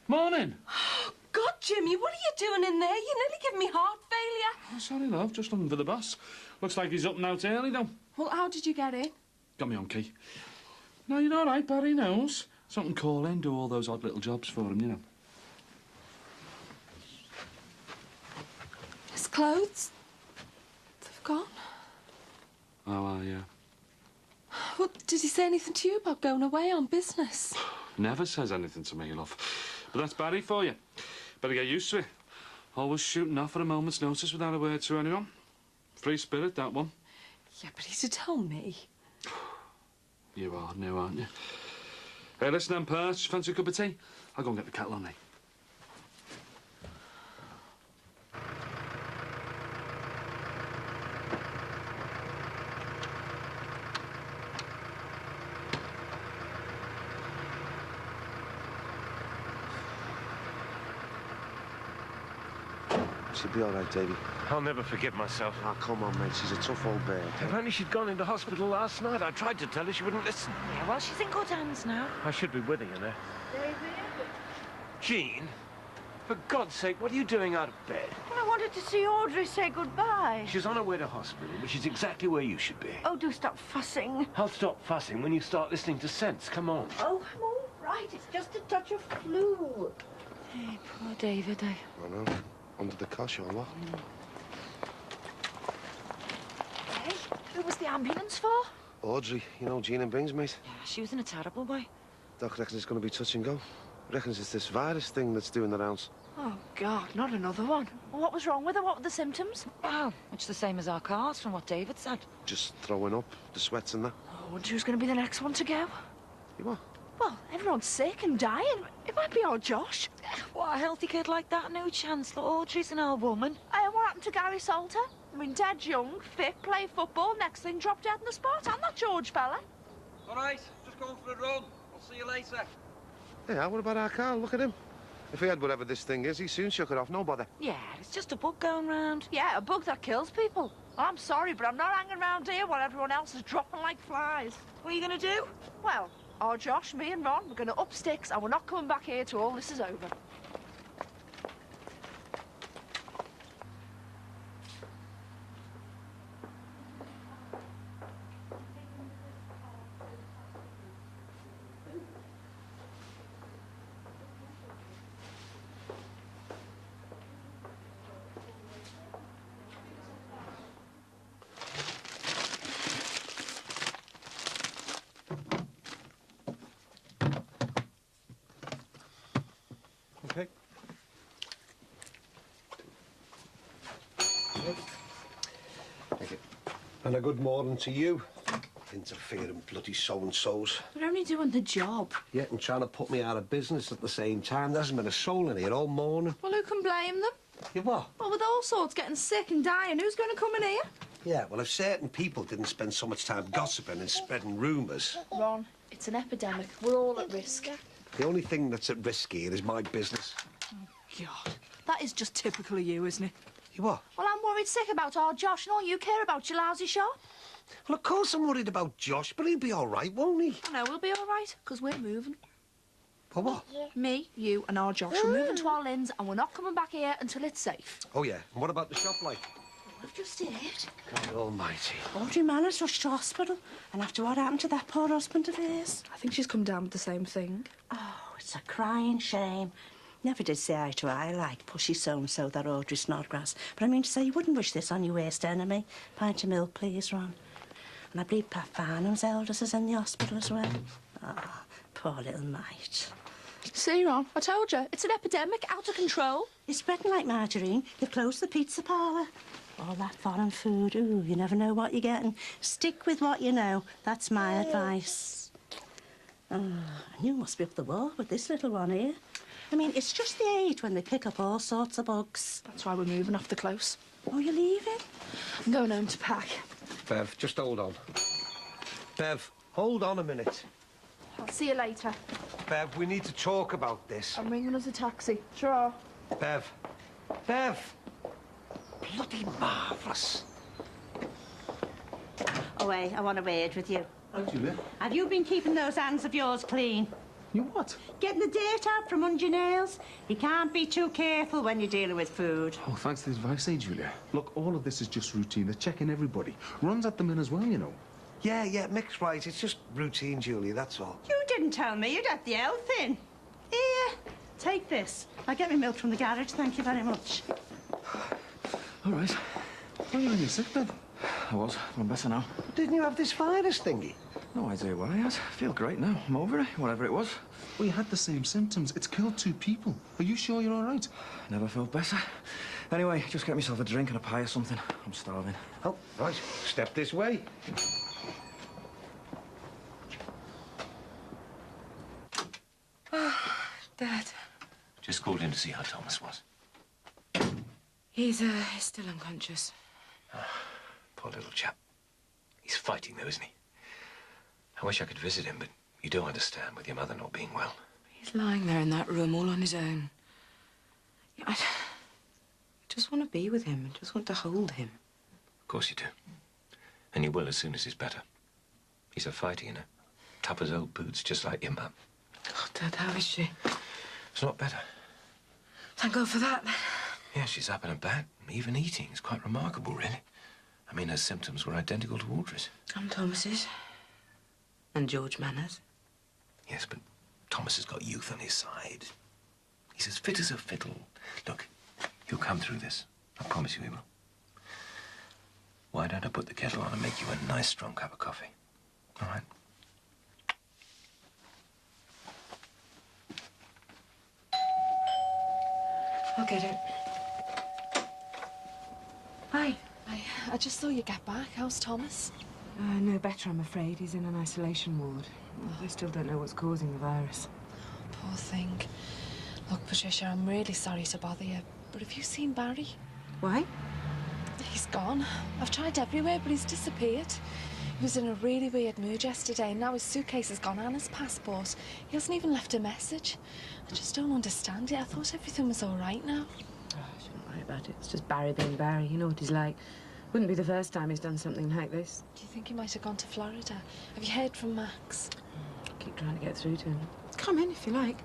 Morning. Oh, God, Jimmy, what are you doing in there? You nearly give me heart failure. Oh, sorry, love. Just looking for the boss. Looks like he's up and out early, though. Well, how did you get in? Got me on key. No, you're all right, Barry knows. Something call in, do all those odd little jobs for him, you know. His clothes? They've gone. Oh, yeah. Well, did he say anything to you about going away on business? Never says anything to me, love. But that's Barry for you. Better get used to it. Always shooting off at a moment's notice without a word to anyone. Free spirit, that one. Yeah, but he's to tell me. You are new, aren't you? Hey, listen, then, Perch. Fancy a cup of tea? I'll go and get the kettle on, mate. She'll be all right, Davy. I'll never forgive myself. Ah, come on, mate. She's a tough old bird. If only she'd gone into hospital last night. I tried to tell her, she wouldn't listen. Yeah, well, she's in good hands now. I should be with her, you know. David? Jean, for God's sake, what are you doing out of bed? Well, I wanted to see Audrey say goodbye. She's on her way to hospital, which is exactly where you should be. Oh, do stop fussing. I'll stop fussing when you start listening to sense. Come on. Oh, I'm all right. It's just a touch of flu. Hey, poor David. I know. Under the cosh or what? Hey, who was the ambulance for? Audrey, you know Jean and Bing's mate. Yeah, she was in a terrible way. Doc reckons it's going to be touch and go. Reckons it's this virus thing that's doing the rounds. Oh, God, not another one. What was wrong with her? What were the symptoms? Well, it's the same as our cars, from what David said. Just throwing up, the sweats and that. I wonder who's going to be the next one to go. You what? Well, everyone's sick and dying. It might be old Josh. What, a healthy kid like that? No chance. Look, Audrey's an old woman. Hey, what happened to Gary Salter? I mean, dead young, fit, play football, next thing dropped dead in the spot. And that George fella. All right, just going for a run. I'll see you later. Yeah, what about our Carl? Look at him. If he had whatever this thing is, he soon shook it off, no bother. Yeah, it's just a bug going round. Yeah, a bug that kills people. I'm sorry, but I'm not hanging around here while everyone else is dropping like flies. What are you going to do? Well, our Josh, me and Ron, we're going to up sticks and we're not coming back here till all this is over. Okay. Thank you. And a good morning to you. Interfering bloody so-and-sos. We're only doing the job. Yeah, and trying to put me out of business at the same time. There hasn't been a soul in here all morning. Well, who can blame them? You what? Well, with all sorts getting sick and dying, who's going to come in here? Yeah, well, if certain people didn't spend so much time gossiping and spreading rumours... Ron, it's an epidemic. We're all at risk. The only thing that's at risk here is my business. God, that is just typical of you, isn't it? You what? Well, I'm worried sick about our Josh and all you care about your lousy shop. Well, of course I'm worried about Josh, but he'll be all right, won't he? I know, we'll be all right, because we're moving. For what? Me, you and our Josh. We're moving to our Linns and we're not coming back here until it's safe. Oh, yeah. And what about the shop, like? I've just heard. God almighty. Audrey Manners rushed to hospital, and after what happened to that poor husband of hers. I think she's come down with the same thing. Oh, it's a crying shame. Never did say eye to eye like pushy so-and-so, that Audrey Snodgrass. But I mean to say, you wouldn't wish this on your worst enemy. Pint of milk, please, Ron. And I believe Pat Farnham's eldest is in the hospital as well. Ah, poor little mite. See, Ron, I told you, it's an epidemic, out of control. It's spreading like margarine. They've closed the pizza parlour. All that foreign food, ooh, you never know what you're getting. Stick with what you know. That's my advice. Oh, and you must be up the wall with this little one here. I mean, it's just the age when they pick up all sorts of bugs. That's why we're moving off the close. Oh, you're leaving? I'm going home to pack. Bev, just hold on. Bev, hold on a minute. I'll see you later. Bev, we need to talk about this. I'm ringing us a taxi. Sure. Bev. Bev! Bloody marvellous. Oh, wait, I want a word with you. Oh, Julia. Have you been keeping those hands of yours clean? You what? Getting the dirt out from under your nails. You can't be too careful when you're dealing with food. Oh, thanks for the advice, Julia. Look, all of this is just routine. They're checking everybody. Ron's at them in as well, you know. Yeah, Mick's right. It's just routine, Julie, that's all. You didn't tell me you'd had the health in. Here, take this. I'll get my milk from the garage, thank you very much. All right. Oh, you're in your sick bed. I was, but I'm better now. Didn't you have this virus thingy? No idea what I had. I feel great now. I'm over it, whatever it was. Well, you had the same symptoms. It's killed 2 people. Are you sure you're all right? Never felt better. Anyway, just get myself a drink and a pie or something. I'm starving. Oh, right. Step this way. Dad. Just called in to see how Thomas was. He's still unconscious. Poor little chap. He's fighting, though, isn't he? I wish I could visit him, but you do understand with your mother not being well. He's lying there in that room all on his own. Yeah, I just want to be with him. I just want to hold him. Of course you do. And you will as soon as he's better. He's a fighter, you know. Tough as old boots, just like your mum. Oh, Dad, how is she? It's not better. Thank God for that. Yeah, she's up and about, even eating. It's quite remarkable, really. I mean, her symptoms were identical to Audrey's. And Thomas's. And George Manners. Yes, but Thomas has got youth on his side. He's as fit as a fiddle. Look, he'll come through this. I promise you he will. Why don't I put the kettle on and make you a nice, strong cup of coffee? All right? get it. Hi. I just saw you get back. How's Thomas? No better, I'm afraid. He's in an isolation ward. They still don't know what's causing the virus. Poor thing. Look, Patricia, I'm really sorry to bother you, but have you seen Barry? Why? He's gone. I've tried everywhere, but he's disappeared. He was in a really weird mood yesterday, and now his suitcase has gone and his passport. He hasn't even left a message. I just don't understand it. I thought everything was all right now. Oh, I shouldn't worry about it. It's just Barry being Barry. You know what he's like. Wouldn't be the first time he's done something like this. Do you think he might have gone to Florida? Have you heard from Max? Keep trying to get through to him. Come in if you like.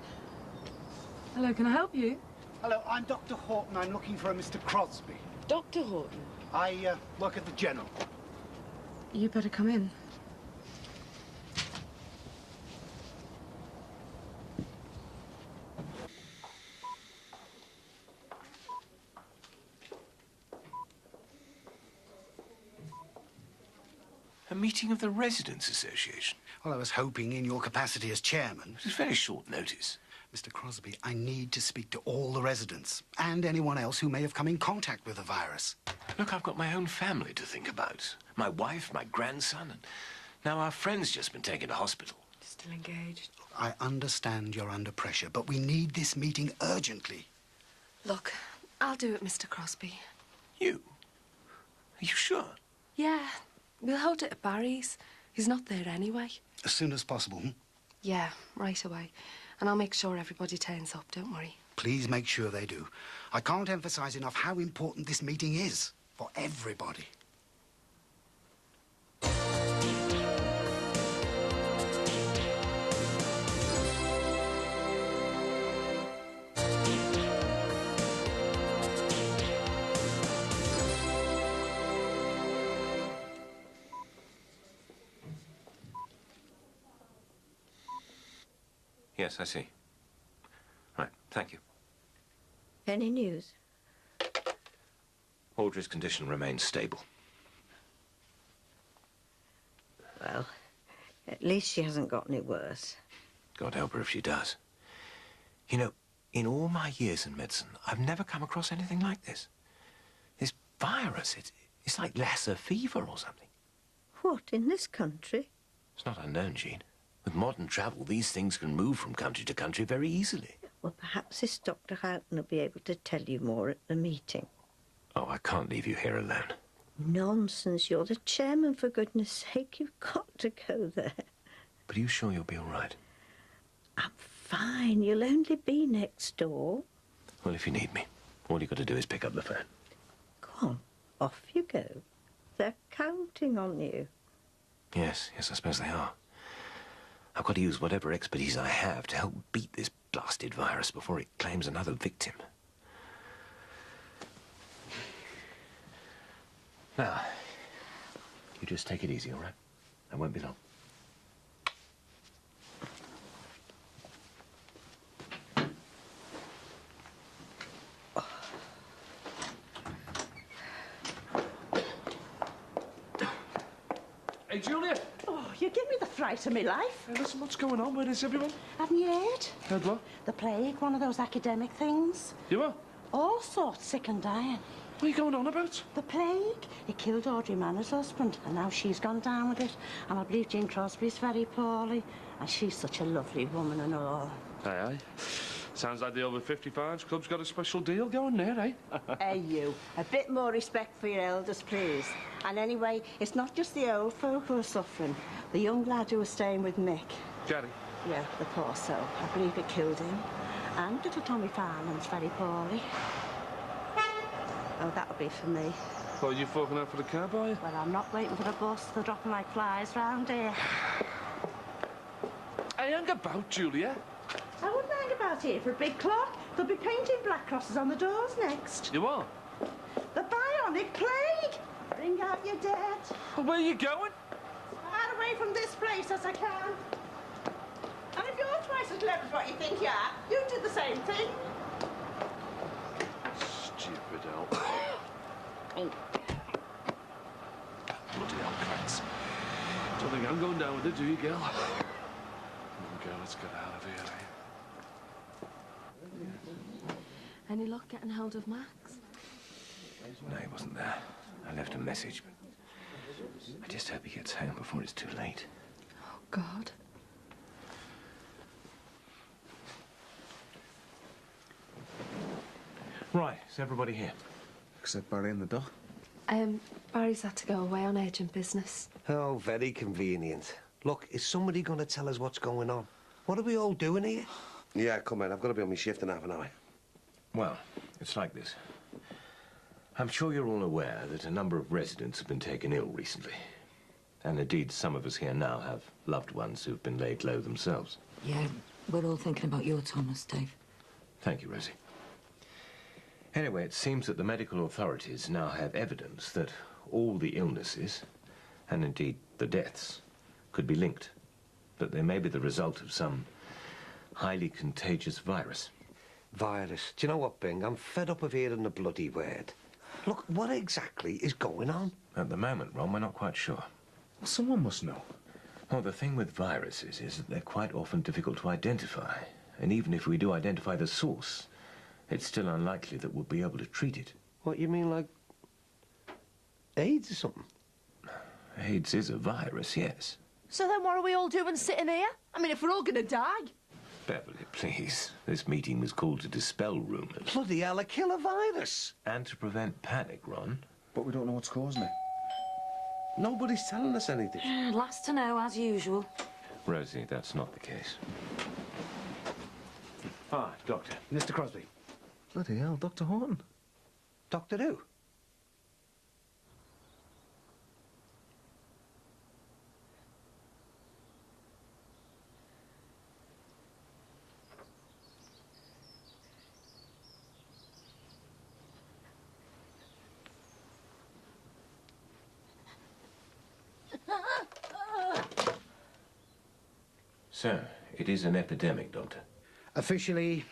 Hello, can I help you? Hello, I'm Dr. Horton. I'm looking for a Mr. Crosby. Dr. Horton? I work at the General. You better come in. A meeting of the Residents' Association. Well, I was hoping in your capacity as chairman. It was very short notice. Mr. Crosby, I need to speak to all the residents and anyone else who may have come in contact with the virus. Look, I've got my own family to think about. My wife, my grandson, and now our friend's just been taken to hospital. Still engaged. I understand you're under pressure, but we need this meeting urgently. Look, I'll do it, Mr. Crosby. You? Are you sure? Yeah, we'll hold it at Barry's. He's not there anyway. As soon as possible, Yeah, right away. And I'll make sure everybody turns up, don't worry. Please make sure they do. I can't emphasize enough how important this meeting is for everybody. Yes, I see. Right, thank you. Any news? Audrey's condition remains stable. Well, at least she hasn't gotten it worse. God help her if she does. You know, in all my years in medicine, I've never come across anything like this. This virus, it's like Lassa fever or something. What, in this country? It's not unknown, Jean. With modern travel, these things can move from country to country very easily. Well, perhaps this Dr. Houghton will be able to tell you more at the meeting. Oh, I can't leave you here alone. Nonsense, you're the chairman, for goodness sake. You've got to go there. But are you sure you'll be all right? I'm fine. You'll only be next door. Well, if you need me, all you've got to do is pick up the phone. Go on, off you go. They're counting on you. Yes, I suppose they are. I've got to use whatever expertise I have to help beat this blasted virus before it claims another victim. Now, you just take it easy, all right? I won't be long. Hey, Julia. Oh, you give me the fright of my life. Hey, listen, what's going on? Where is everyone? Haven't you heard? Heard what? The plague, one of those academic things. You are? All sorts sick and dying. What are you going on about? The plague. It killed Audrey Manners' husband, and now she's gone down with it. And I believe Jean Crosby's very poorly. And she's such a lovely woman and all. Aye. Sounds like the over 55s club's got a special deal going there, eh? Hey, you. A bit more respect for your elders, please. And anyway, it's not just the old folk who are suffering. The young lad who was staying with Mick. Gary? Yeah, the poor soul. I believe it killed him. And little Tommy Farnham's very poorly. Oh, that'll be for me. Well, you forking out for the cab, are you? Well, I'm not waiting for the bus. They're dropping like flies round here. Hey, hang about, Julia. I wouldn't hang about here for a big clock. They'll be painting black crosses on the doors next. You are? The bionic plague! Bring out your dead. Well, where are you going? As far away from this place as I can. And if you're twice as clever as what you think you are, you do the same thing. Stupid hell. Bloody hell, cracks. Don't think I'm going down with it, do you, girl? Come on, girl, let's get out of here, eh? Any luck getting hold of Max? No, he wasn't there. I left a message, but I just hope he gets home before it's too late. Oh, God. Right, is everybody here? Except Barry and the doc. Barry's had to go away on urgent business. Oh, very convenient. Look, is somebody going to tell us what's going on? What are we all doing here? Yeah, come in. I've got to be on my shift in half an hour. Well, it's like this. I'm sure you're all aware that a number of residents have been taken ill recently. And indeed, some of us here now have loved ones who've been laid low themselves. Yeah, we're all thinking about your Thomas, Dave. Thank you, Rosie. Anyway, it seems that the medical authorities now have evidence that all the illnesses, and indeed the deaths, could be linked. That they may be the result of some highly contagious virus. Virus. Do you know what, Bing? I'm fed up of hearing the bloody word. Look, what exactly is going on? At the moment, Ron, we're not quite sure. Well, someone must know. Well, the thing with viruses is that they're quite often difficult to identify. And even if we do identify the source, it's still unlikely that we'll be able to treat it. What, you mean like AIDS or something? AIDS is a virus, yes. So then what are we all doing sitting here? I mean, if we're all going to die. Beverly, please. This meeting was called to dispel rumours. Bloody hell, a killer virus. And to prevent panic, Ron. But we don't know what's causing it. Nobody's telling us anything. Last to know, as usual. Rosie, that's not the case. Ah, Doctor. Mr. Crosby. Bloody hell, Dr. Horton. Doctor who? So, it is an epidemic, Doctor. Officially,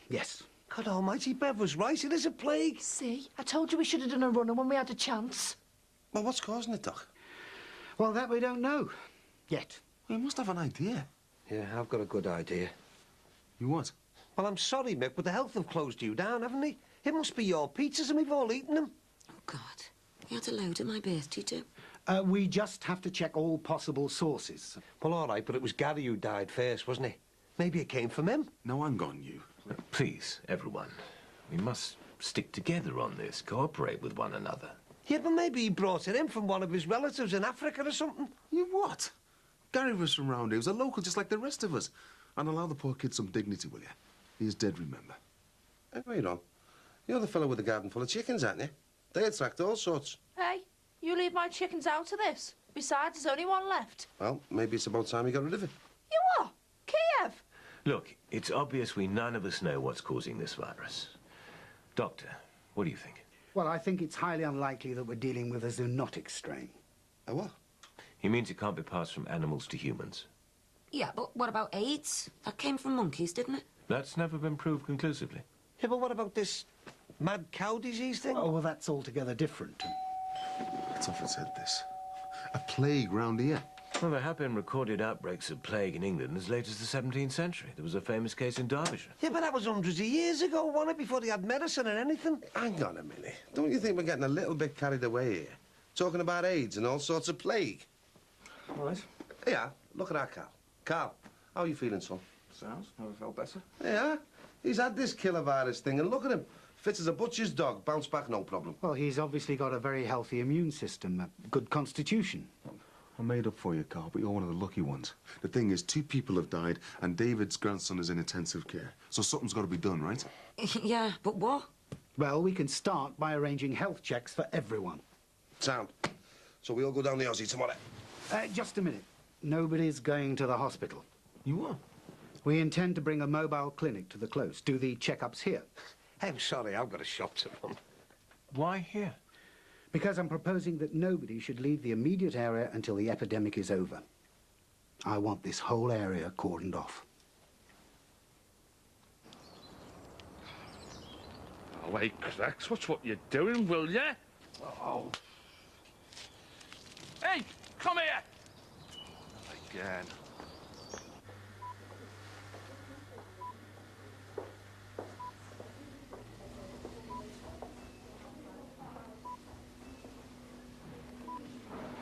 yes. God almighty, Bev was right. It is a plague. See, I told you we should have done a runner when we had a chance. Well, what's causing it, Doc? Well, that we don't know. Yet. You must have an idea. Yeah, I've got a good idea. You what? Well, I'm sorry, Mick, but the health have closed you down, haven't they? It must be your pizzas and we've all eaten them. Oh, God. You had a load at my birthday, too. We just have to check all possible sources. Well, all right, but it was Gary who died first, wasn't it? Maybe it came from him. No, I'm gone, you. Please, everyone. We must stick together on this, cooperate with one another. Yeah, but maybe he brought it in from one of his relatives in Africa or something. You what? Gary was from round here. He was a local just like the rest of us. And allow the poor kid some dignity, will you? He is dead, remember. Hey, wait on. You're the fellow with the garden full of chickens, aren't you? They attract all sorts. Hey, you leave my chickens out of this. Besides, there's only one left. Well, maybe it's about time you got rid of it. You are? Kiev? Look, it's obvious we none of us know what's causing this virus. Doctor, what do you think? Well, I think it's highly unlikely that we're dealing with a zoonotic strain. A what? He means it can't be passed from animals to humans. Yeah, but what about AIDS? That came from monkeys, didn't it? That's never been proved conclusively. Yeah, but what about this mad cow disease thing? Oh, well, that's altogether different. Let's off its head, this. A plague round here. Well, there have been recorded outbreaks of plague in England as late as the 17th century. There was a famous case in Derbyshire. Yeah, but that was hundreds of years ago, wasn't it? Before they had medicine or anything. Hang on a minute. Don't you think we're getting a little bit carried away here? Talking about AIDS and all sorts of plague. All right. Yeah, look at our Carl. Carl, how are you feeling, son? Sounds. Never felt better. Yeah, he's had this killer virus thing, and look at him. Fit as a butcher's dog. Bounce back, no problem. Well, he's obviously got a very healthy immune system, a good constitution. I made up for you, Carl, but you're one of the lucky ones. The thing is, 2 people have died, and David's grandson is in intensive care. So something's got to be done, right? Yeah, but what? Well, we can start by arranging health checks for everyone. Sound. So we all go down the Aussie tomorrow. Just a minute. Nobody's going to the hospital. You are? We intend to bring a mobile clinic to the close, do the checkups here. I'm sorry, I've got a shop to run. Why here? Because I'm proposing that nobody should leave the immediate area until the epidemic is over. I want this whole area cordoned off. Oh, hey, Cracks, watch what you're doing, will ya? Oh. Hey, come here! Again.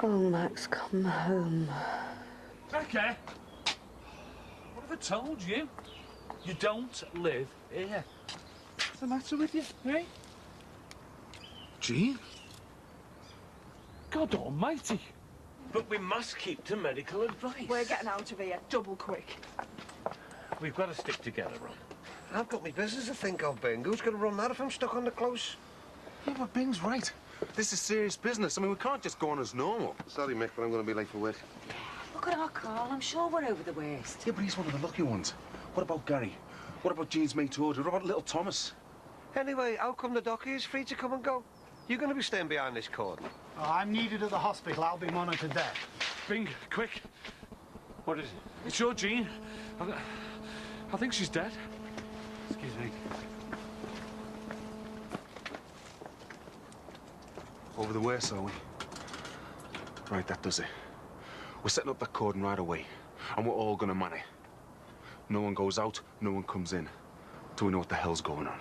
Oh, Max, come home. Okay. What have I told you? You don't live here. What's the matter with you, eh? Jean? God almighty. But we must keep to medical advice. We're getting out of here, double quick. We've got to stick together, Ron. I've got my business to think of, Bing. Who's going to run that if I'm stuck on the close? Yeah, but Bing's right. This is serious business. I mean, we can't just go on as normal. Sorry, Mick, but I'm going to be late for work. Look at our Carl. I'm sure we're over the worst. Yeah, but he's one of the lucky ones. What about Gary? What about Jean's mate Audrey? What about little Thomas? Anyway, how come the docky is free to come and go? You're going to be staying behind this cordon. Oh, I'm needed at the hospital. I'll be monitored there. Bing, quick. What is it? It's your Jean. I think she's dead. Excuse me. Over the worst, are we? Right, that does it. We're setting up that cordon right away, and we're all gonna man it. No one goes out, no one comes in, till we know what the hell's going on.